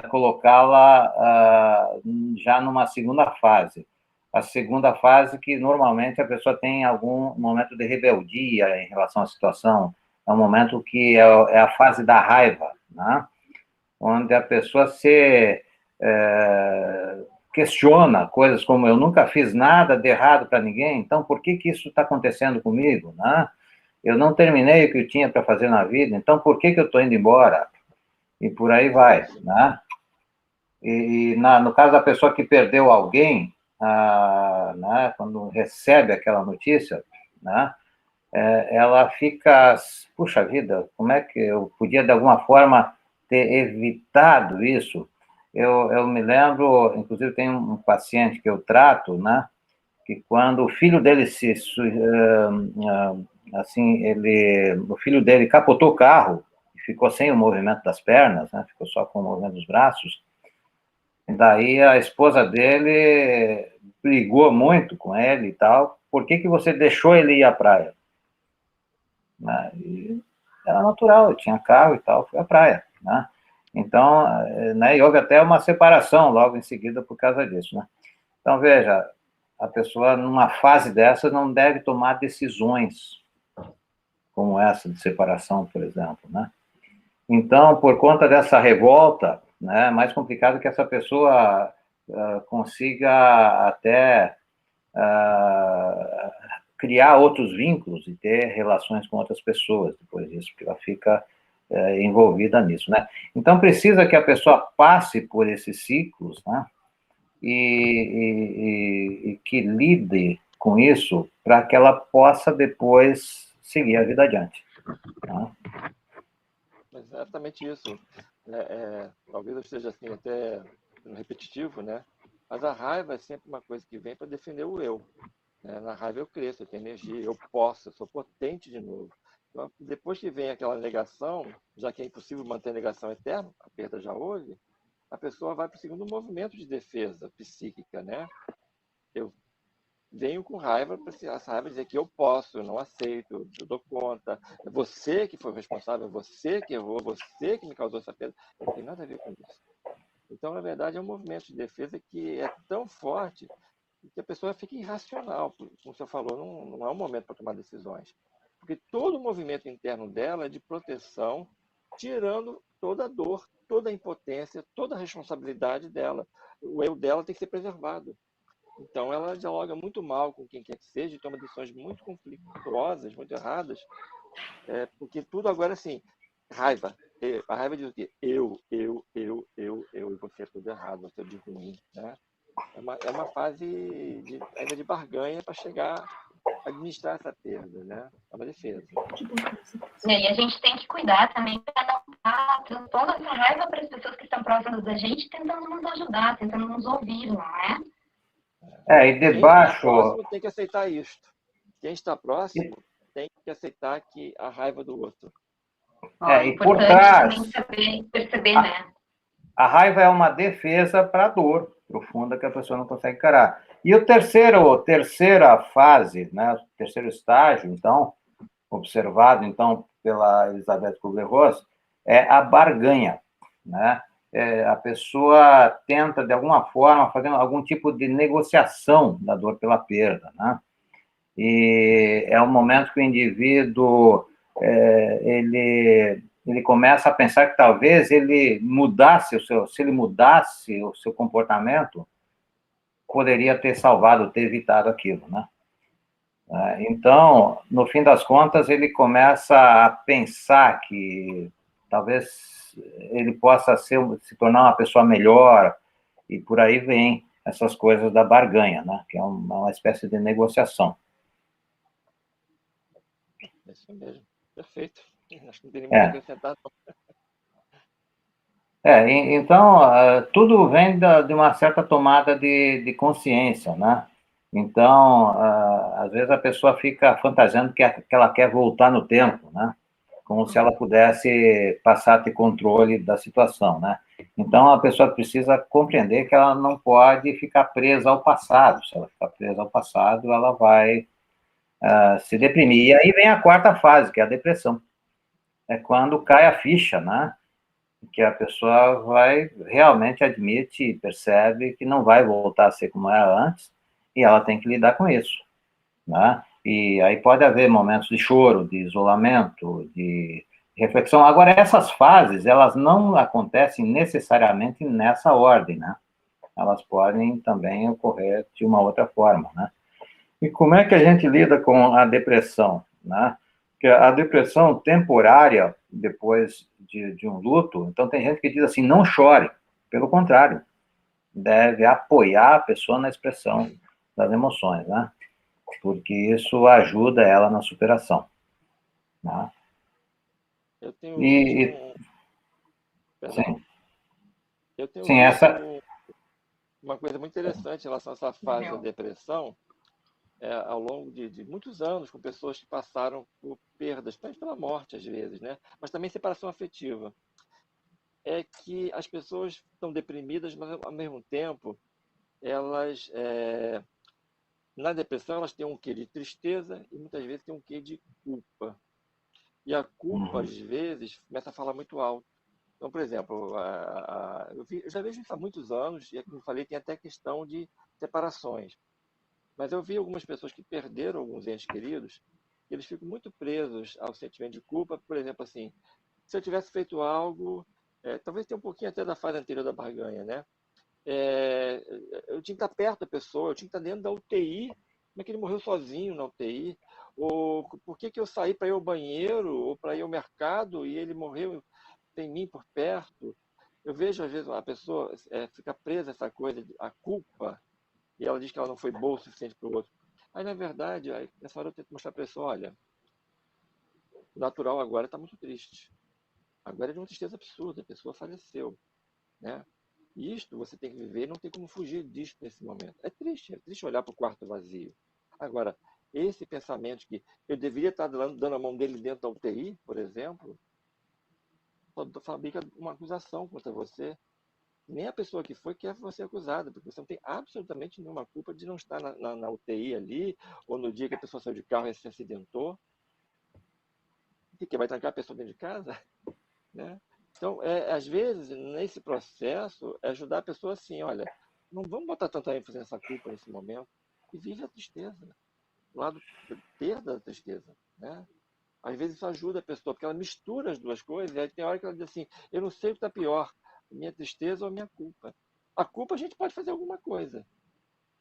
colocá-la já numa segunda fase. A segunda fase que normalmente a pessoa tem algum momento de rebeldia em relação à situação, é um momento que é a fase da raiva, né? Onde a pessoa se questiona coisas como eu nunca fiz nada de errado para ninguém, então por que isso está acontecendo comigo, né? Eu não terminei o que eu tinha para fazer na vida, então por que eu estou indo embora? E por aí vai, né? No caso da pessoa que perdeu alguém, né, quando recebe aquela notícia, né, ela fica, puxa vida, como é que eu podia, de alguma forma, ter evitado isso? Eu me lembro, inclusive, tem um paciente que eu trato, né, que quando o filho dele assim, o filho dele capotou o carro, ficou sem o movimento das pernas, né, ficou só com o movimento dos braços, E daí a esposa dele brigou muito com ele e tal. Por que que você deixou ele ir à praia? Né? E era natural, eu tinha carro e tal, fui à praia, né? Então, né, e houve até uma separação logo em seguida por causa disso, né? Então, veja, a pessoa numa fase dessa não deve tomar decisões como essa de separação, por exemplo, né? Então, por conta dessa revolta, né, é mais complicado que essa pessoa consiga até criar outros vínculos e ter relações com outras pessoas depois disso, porque ela fica envolvida nisso, né? Então, precisa que a pessoa passe por esses ciclos, né? E que lide com isso para que ela possa depois seguir a vida adiante. Né? Exatamente isso. Talvez eu esteja assim até repetitivo, né? Mas a raiva é sempre uma coisa que vem para defender o eu. Né? Na raiva eu cresço, eu tenho energia, eu posso, eu sou potente de novo. Então, depois que vem aquela negação, já que é impossível manter a negação eterna, a perda já houve, a pessoa vai para o segundo movimento de defesa psíquica, né? Eu venho com raiva para essa raiva dizer que eu posso, eu não aceito, eu dou conta. É você que foi o responsável, é você que errou, você que me causou essa perda. Não tem nada a ver com isso. Então, na verdade, é um movimento de defesa que é tão forte que a pessoa fica irracional. Como você falou, não é um momento para tomar decisões. Porque todo o movimento interno dela é de proteção, tirando toda a dor, toda a impotência, toda a responsabilidade dela. O eu dela tem que ser preservado. Então, ela dialoga muito mal com quem quer que seja e toma decisões muito conflituosas, muito erradas, porque tudo agora, assim, raiva. A raiva diz o quê? Eu, e você é tudo errado, você é de ruim, né? É uma fase ainda de barganha para chegar a administrar essa perda, né? É uma defesa. E a gente tem que cuidar também para não estar transpondo essa raiva para as pessoas que estão próximas da gente, tentando nos ajudar, tentando nos ouvir, não é? E debaixo. Quem está próximo tem que aceitar isto. Quem está próximo tem que aceitar que a raiva do outro. É E por importante trás, também saber perceber, né? a raiva é uma defesa para a dor profunda que a pessoa não consegue encarar. E o terceira fase, né, o terceiro estágio, então, observado então pela Elizabeth Kubler-Ross, é a barganha, né? A pessoa tenta, de alguma forma, fazer algum tipo de negociação da dor pela perda, né? E é um momento que o indivíduo ele começa a pensar que talvez ele mudasse se ele mudasse o seu comportamento, poderia ter salvado, ter evitado aquilo, né? Então, no fim das contas, ele começa a pensar que talvez ele possa se tornar uma pessoa melhor, e por aí vem essas coisas da barganha, né? Que é uma espécie de negociação. É isso mesmo. Perfeito. Acho que não tem muito a acrescentar. Então, tudo vem de uma certa tomada de consciência, né? Então, às vezes a pessoa fica fantasiando que ela quer voltar no tempo, né? Como se ela pudesse passar a ter controle da situação, né? Então, a pessoa precisa compreender que ela não pode ficar presa ao passado. Se ela ficar presa ao passado, ela vai se deprimir. E aí vem a quarta fase, que é a depressão. É quando cai a ficha, né? Que a pessoa vai realmente admite e percebe que não vai voltar a ser como era antes, e ela tem que lidar com isso, né? E aí pode haver momentos de choro, de isolamento, de reflexão. Agora, essas fases, elas não acontecem necessariamente nessa ordem, né? Elas podem também ocorrer de uma outra forma, né? E como é que a gente lida com a depressão, né? Porque a depressão temporária, depois de um luto, então tem gente que diz assim, não chore. Pelo contrário, deve apoiar a pessoa na expressão das emoções, né? Porque isso ajuda ela na superação. Né? Eu tenho visto Perdão. Sim. Eu tenho Sim, visto essa... uma coisa muito interessante em relação a essa fase da depressão, ao longo de muitos anos, com pessoas que passaram por perdas, principalmente pela morte, às vezes, né? Mas também separação afetiva. é que as pessoas estão deprimidas, mas ao mesmo tempo, elas, na depressão, elas têm um quê de tristeza e muitas vezes têm um quê de culpa. E a culpa, às vezes, começa a falar muito alto. Então, por exemplo, eu já vejo isso há muitos anos, e como falei, tem até questão de separações. Mas eu vi algumas pessoas que perderam alguns entes queridos, e eles ficam muito presos ao sentimento de culpa. Por exemplo, assim, se eu tivesse feito algo, talvez tenha um pouquinho até da fase anterior da barganha, né? É, eu tinha que estar perto da pessoa, eu tinha que estar dentro da UTI. Como é que ele morreu sozinho na UTI? Ou por que que eu saí para ir ao banheiro ou para ir ao mercado e ele morreu sem mim por perto? Eu vejo, às vezes, a pessoa fica presa a essa coisa, a culpa, e ela diz que ela não foi boa o suficiente para o outro. Aí, na verdade, nessa hora eu tento mostrar para a pessoa, olha, o natural agora está muito triste. Agora é de uma tristeza absurda, a pessoa faleceu, né? E isto você tem que viver, não tem como fugir disso nesse momento. É triste olhar para o quarto vazio. Agora, esse pensamento que eu deveria estar dando a mão dele dentro da UTI, por exemplo, só fabrica uma acusação contra você. Nem a pessoa que foi quer você acusada, porque você não tem absolutamente nenhuma culpa de não estar na UTI ali, ou no dia que a pessoa saiu de carro e se acidentou. E que vai trancar a pessoa dentro de casa? Né? Então, às vezes, nesse processo, é ajudar a pessoa assim, olha, não vamos botar tanta ênfase nessa culpa nesse momento, e vive a tristeza, o lado perda da tristeza, né? Às vezes isso ajuda a pessoa, porque ela mistura as duas coisas, e aí tem hora que ela diz assim, eu não sei o que está pior, minha tristeza ou a minha culpa. A culpa a gente pode fazer alguma coisa,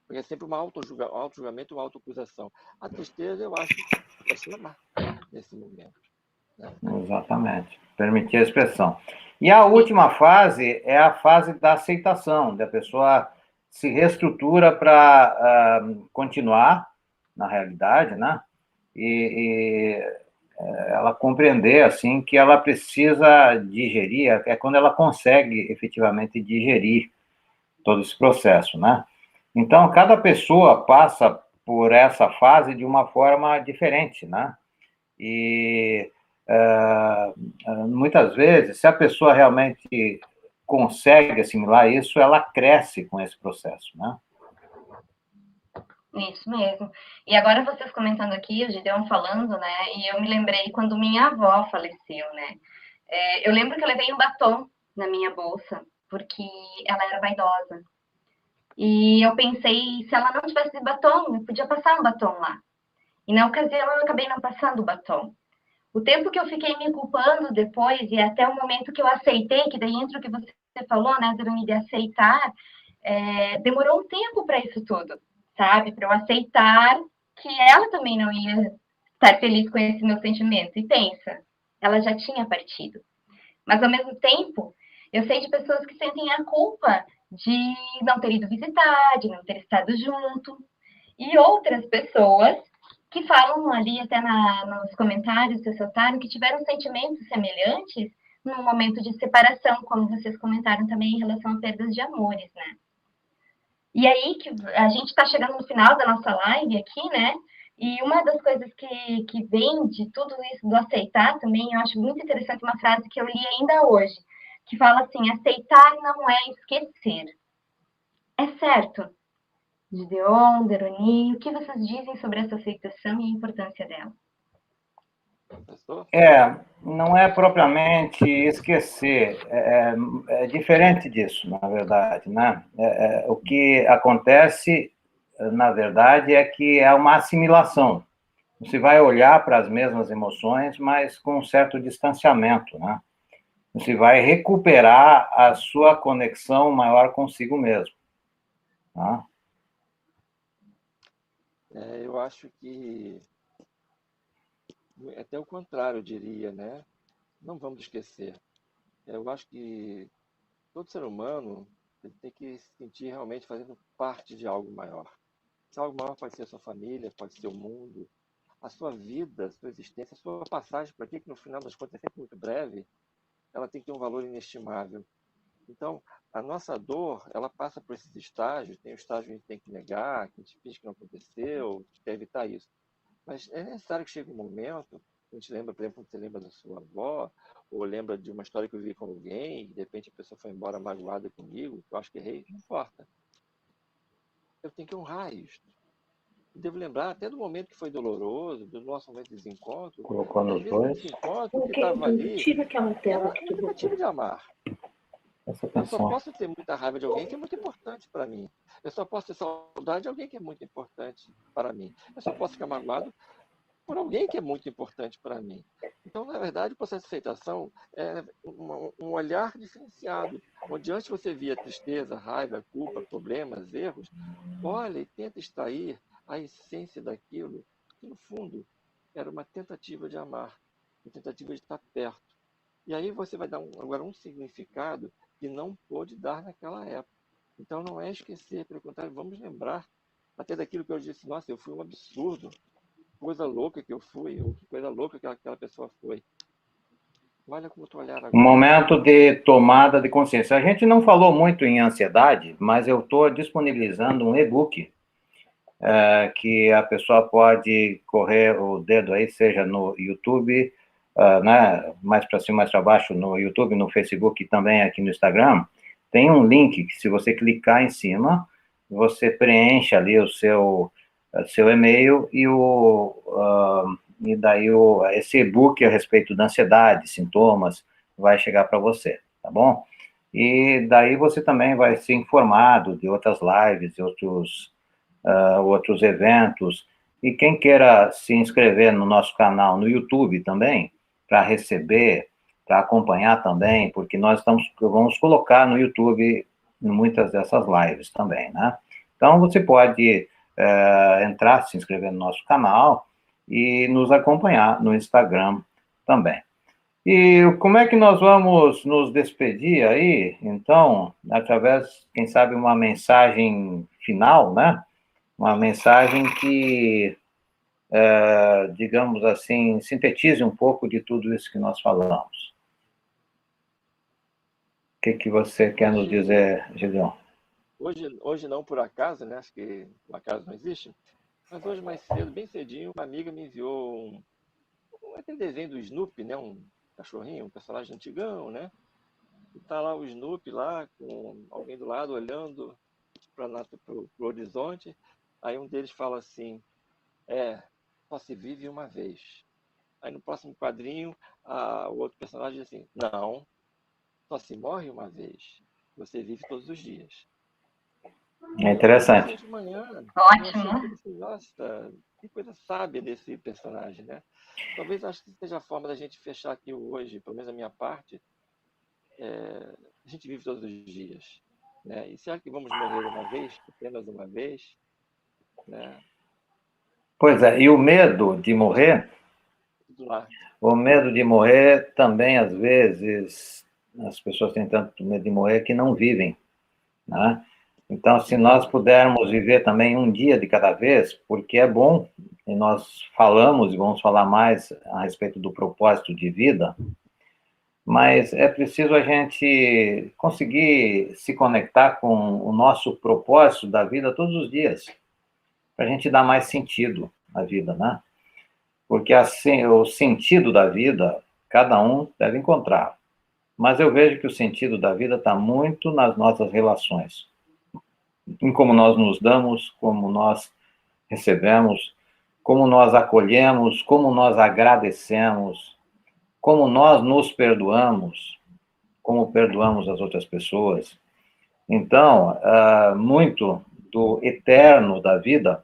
porque é sempre um auto-julgamento ou autoacusação. A tristeza, eu acho, é se amar nesse momento, né? Exatamente. Permitir a expressão. E a última fase é a fase da aceitação, da pessoa se reestrutura para continuar na realidade, né? E ela compreender assim que ela precisa digerir, é quando ela consegue efetivamente digerir todo esse processo, né? Então, cada pessoa passa por essa fase de uma forma diferente, né? E muitas vezes, se a pessoa realmente consegue assimilar isso, ela cresce com esse processo, né? Isso mesmo. E agora vocês comentando aqui, o Gideon falando, né? E eu me lembrei quando minha avó faleceu, né? Eu lembro que eu levei um batom na minha bolsa, porque ela era vaidosa. E eu pensei, se ela não tivesse batom, eu podia passar um batom lá. E na ocasião eu acabei não passando o batom. O tempo que eu fiquei me culpando depois, e até o momento que eu aceitei, que daí entra o que você falou, né, Verônica, de aceitar, demorou um tempo para isso tudo, sabe? Para eu aceitar que ela também não ia estar feliz com esse meu sentimento. E pensa, ela já tinha partido. Mas, ao mesmo tempo, eu sei de pessoas que sentem a culpa de não ter ido visitar, de não ter estado junto. E outras pessoas que falam ali até nos comentários do seu Tário que tiveram sentimentos semelhantes no momento de separação, como vocês comentaram também em relação a perdas de amores, né? E aí que a gente está chegando no final da nossa live aqui, né? E uma das coisas que vem de tudo isso, do aceitar também, eu acho muito interessante uma frase que eu li ainda hoje, que fala assim, aceitar não é esquecer. É certo, Gideon, Veroni, o que vocês dizem sobre essa aceitação e a importância dela? Não é propriamente esquecer, é diferente disso, na verdade, né? O que acontece, na verdade, é que é uma assimilação. Você vai olhar para as mesmas emoções, mas com um certo distanciamento, né? Você vai recuperar a sua conexão maior consigo mesmo, tá? Eu acho que até o contrário, eu diria, né? Não vamos esquecer. Eu acho que todo ser humano tem que se sentir realmente fazendo parte de algo maior. Esse algo maior pode ser a sua família, pode ser o mundo, a sua vida, a sua existência, a sua passagem por aqui, que no final das contas é sempre muito breve, ela tem que ter um valor inestimável. Então, a nossa dor, ela passa por esses estágios, tem o estágio que a gente tem que negar, que a gente finge que não aconteceu, que quer evitar isso. Mas é necessário que chegue um momento, a gente lembra, por exemplo, quando você lembra da sua avó, ou lembra de uma história que eu vi com alguém, e de repente a pessoa foi embora magoada comigo, eu acho que errei, não importa. Eu tenho que honrar isso. Devo lembrar até do momento que foi doloroso, do nosso momento de desencontro. Colocou E às nos vezes dois. esse desencontro que estava ali Tira aquela é tela uma que tu tentativa botou. de amar. Essa Eu só atenção. posso ter muita raiva de alguém que é muito importante para mim. Eu só posso ter saudade de alguém que é muito importante para mim. Eu só posso ficar magoado por alguém que é muito importante para mim. Então, na verdade, o processo de aceitação é um olhar diferenciado, onde antes você via tristeza, raiva, culpa, problemas, erros, olha e tenta extrair a essência daquilo, que no fundo era uma tentativa de amar, uma tentativa de estar perto. E aí você vai dar agora um significado que não pôde dar naquela época. Então não é esquecer, pelo contrário, vamos lembrar até daquilo que eu disse, nossa, eu fui um absurdo, coisa louca que eu fui, ou que coisa louca que aquela pessoa foi. Olha como tu olhar Um agora. momento de tomada de consciência. A gente não falou muito em ansiedade, mas eu estou disponibilizando um e-book que a pessoa pode correr o dedo aí, seja no YouTube, né, mais para cima, mais para baixo, no YouTube, no Facebook e também aqui no Instagram. Tem um link que, se você clicar em cima, você preenche ali o seu e-mail e daí esse e-book a respeito da ansiedade, sintomas, vai chegar para você, tá bom? E daí você também vai ser informado de outras lives, de outros eventos. E quem queira se inscrever no nosso canal no YouTube também, para receber, para acompanhar também, porque nós vamos colocar no YouTube muitas dessas lives também, né? Então, você pode entrar, se inscrever no nosso canal e nos acompanhar no Instagram também. E como é que nós vamos nos despedir aí? Então, através, quem sabe, uma mensagem final, né? Uma mensagem que, digamos assim, sintetize um pouco de tudo isso que nós falamos. O que você quer nos dizer, Gideon? Hoje não por acaso, né? Acho que o acaso não existe. Mas hoje mais cedo, bem cedinho, uma amiga me enviou aquele desenho do Snoopy, né? Um cachorrinho, um personagem antigão, né? E tá lá o Snoopy lá, com alguém do lado olhando para o horizonte. Aí um deles fala assim, só se vive uma vez. Aí no próximo quadrinho, o outro personagem diz assim, não, só se morre uma vez. Você vive todos os dias. É interessante. De manhã, Ótimo. assim, nossa, que coisa sábia desse personagem, né? Talvez acho que seja a forma da gente fechar aqui hoje, pelo menos a minha parte, a gente vive todos os dias, né? E será que vamos morrer uma vez, apenas uma vez, né? Pois é, e o medo de morrer, Tudo lá. o medo de morrer também, às vezes, as pessoas têm tanto medo de morrer que não vivem, né? Então, se nós pudermos viver também um dia de cada vez, porque é bom, e nós falamos e vamos falar mais a respeito do propósito de vida, mas é preciso a gente conseguir se conectar com o nosso propósito da vida todos os dias, para a gente dar mais sentido à vida, né? Porque assim, o sentido da vida, cada um deve encontrar. Mas eu vejo que o sentido da vida está muito nas nossas relações, em como nós nos damos, como nós recebemos, como nós acolhemos, como nós agradecemos, como nós nos perdoamos, como perdoamos as outras pessoas. Então, muito do eterno da vida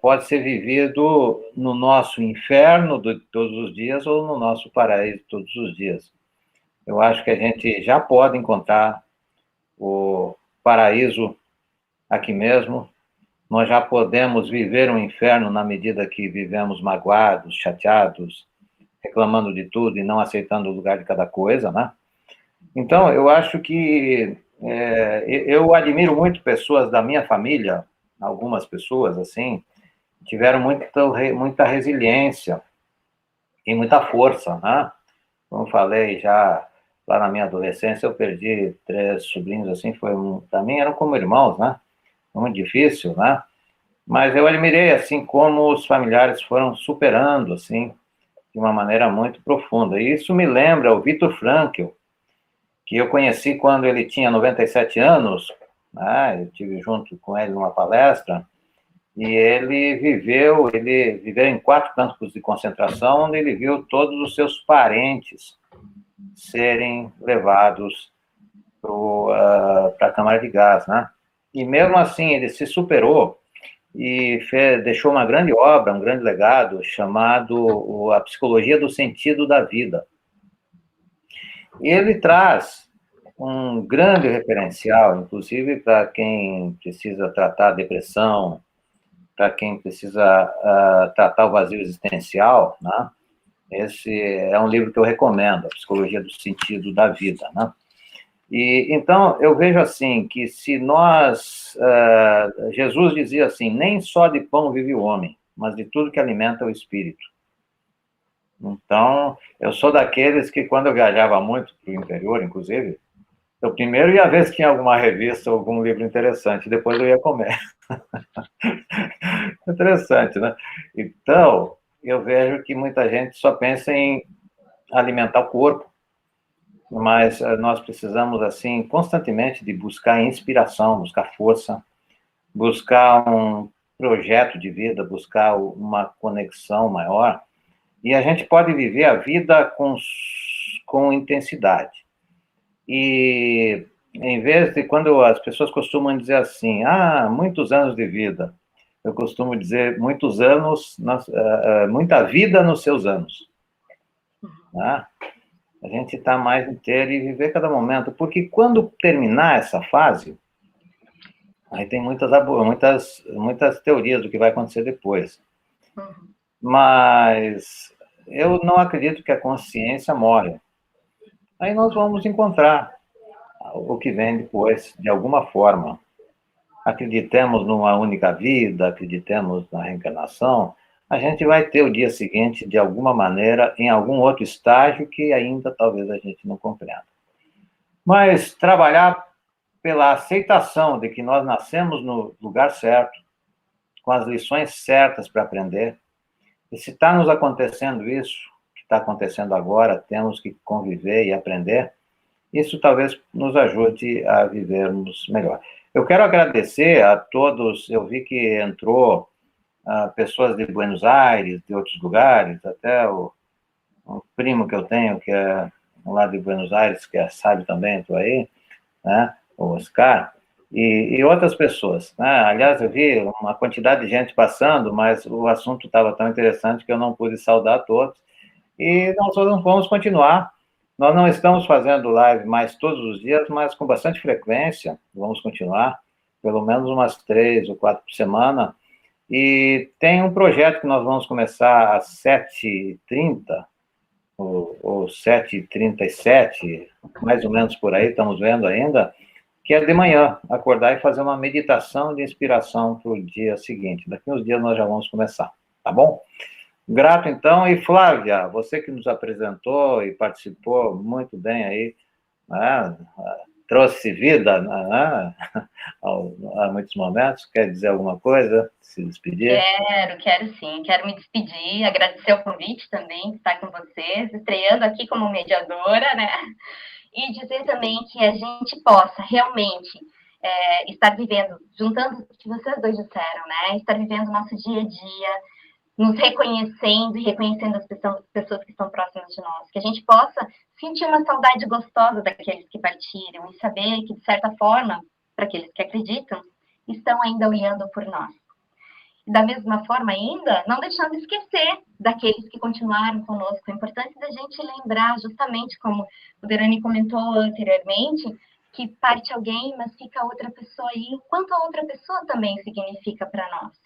pode ser vivido no nosso inferno de todos os dias ou no nosso paraíso de todos os dias. Eu acho que a gente já pode encontrar o paraíso aqui mesmo. Nós já podemos viver um inferno na medida que vivemos magoados, chateados, reclamando de tudo e não aceitando o lugar de cada coisa, né? Então, eu acho que eu admiro muito pessoas da minha família, algumas pessoas, assim, tiveram muita resiliência e muita força, né? Como eu falei, já lá na minha adolescência, eu perdi 3 sobrinhos, assim, para mim eram como irmãos, né? Muito difícil, né? Mas eu admirei, assim, como os familiares foram superando, assim, de uma maneira muito profunda. E isso me lembra o Viktor Frankl, que eu conheci quando ele tinha 97 anos, né? Eu estive junto com ele numa palestra, e ele viveu em 4 campos de concentração, onde ele viu todos os seus parentes serem levados para a câmara de gás, né? E mesmo assim ele se superou e deixou uma grande obra, um grande legado, chamado A Psicologia do Sentido da Vida. E ele traz um grande referencial, inclusive para quem precisa tratar a depressão, para quem precisa tratar o vazio existencial, né? Esse é um livro que eu recomendo, A Psicologia do Sentido da Vida, né? E então eu vejo assim que se nós, Jesus dizia assim, nem só de pão vive o homem, mas de tudo que alimenta o espírito. Então eu sou daqueles que quando eu viajava muito para o interior, inclusive, eu primeiro ia ver se tinha alguma revista, algum livro interessante, depois eu ia comer. Interessante, né? Então eu vejo que muita gente só pensa em alimentar o corpo, mas nós precisamos, assim, constantemente de buscar inspiração, buscar força, buscar um projeto de vida, buscar uma conexão maior, e a gente pode viver a vida com intensidade. E, em vez de, quando as pessoas costumam dizer assim, muitos anos de vida, eu costumo dizer, muitos anos, muita vida nos seus anos, né? A gente está mais inteiro e viver cada momento, porque quando terminar essa fase, aí tem muitas teorias do que vai acontecer depois. Mas eu não acredito que a consciência morre. Aí nós vamos encontrar o que vem depois, de alguma forma. Acreditemos numa única vida, acreditemos na reencarnação, a gente vai ter o dia seguinte, de alguma maneira, em algum outro estágio que ainda talvez a gente não compreenda. Mas trabalhar pela aceitação de que nós nascemos no lugar certo, com as lições certas para aprender, e se está nos acontecendo isso, que está acontecendo agora, temos que conviver e aprender, isso talvez nos ajude a vivermos melhor. Eu quero agradecer a todos, eu vi que entrou pessoas de Buenos Aires, de outros lugares, até o primo que eu tenho, que é lá de Buenos Aires, que é sábio também, entrou aí, né? O Oscar, e outras pessoas, né? Aliás, eu vi uma quantidade de gente passando, mas o assunto estava tão interessante que eu não pude saudar todos, e nós vamos continuar. Nós não estamos fazendo live mais todos os dias, mas com bastante frequência, vamos continuar, pelo menos umas 3 ou 4 por semana, e tem um projeto que nós vamos começar às 7h30, ou 7h37, mais ou menos por aí, estamos vendo ainda, que é de manhã, acordar e fazer uma meditação de inspiração para o dia seguinte. Daqui uns dias nós já vamos começar, tá bom? Grato, então. E Flávia, você que nos apresentou e participou muito bem aí, né? Trouxe vida, né? A muitos momentos. Quer dizer alguma coisa? Se despedir? Quero sim. Quero me despedir, agradecer o convite também de estar com vocês, estreando aqui como mediadora, né? E dizer também que a gente possa realmente estar vivendo, juntando o que vocês dois disseram, né? Estar vivendo o nosso dia a dia, nos reconhecendo e reconhecendo as pessoas que estão próximas de nós. Que a gente possa sentir uma saudade gostosa daqueles que partiram e saber que, de certa forma, para aqueles que acreditam, estão ainda olhando por nós. E da mesma forma ainda, não deixando de esquecer daqueles que continuaram conosco. É importante da gente lembrar, justamente como o Derani comentou anteriormente, que parte alguém, mas fica outra pessoa aí, enquanto a outra pessoa também significa para nós.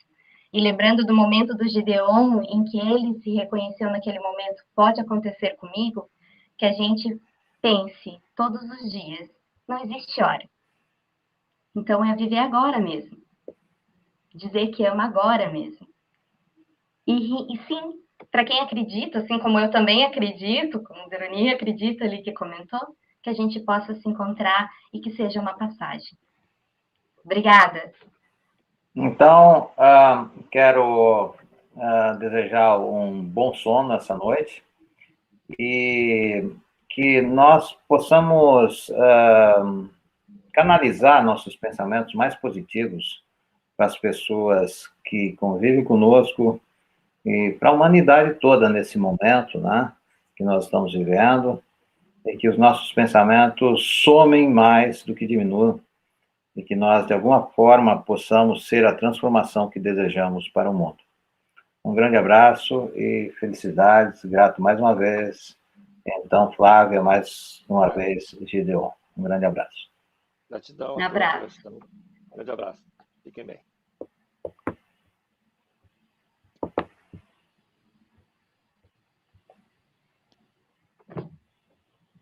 E lembrando do momento do Gideon, em que ele se reconheceu naquele momento, pode acontecer comigo, que a gente pense todos os dias, não existe hora. Então é viver agora mesmo. Dizer que ama agora mesmo. E sim, para quem acredita, assim como eu também acredito, como o Veroni acredita ali que comentou, que a gente possa se encontrar e que seja uma passagem. Obrigada. Então, quero desejar um bom sono essa noite e que nós possamos canalizar nossos pensamentos mais positivos para as pessoas que convivem conosco e para a humanidade toda nesse momento, né, que nós estamos vivendo, e que os nossos pensamentos somem mais do que diminuam, e que nós, de alguma forma, possamos ser a transformação que desejamos para o mundo. Um grande abraço e felicidades, grato mais uma vez. Então, Flávia, mais uma vez, Gideon. Um grande abraço. Gratidão. Um abraço. Um grande abraço. Fiquem bem.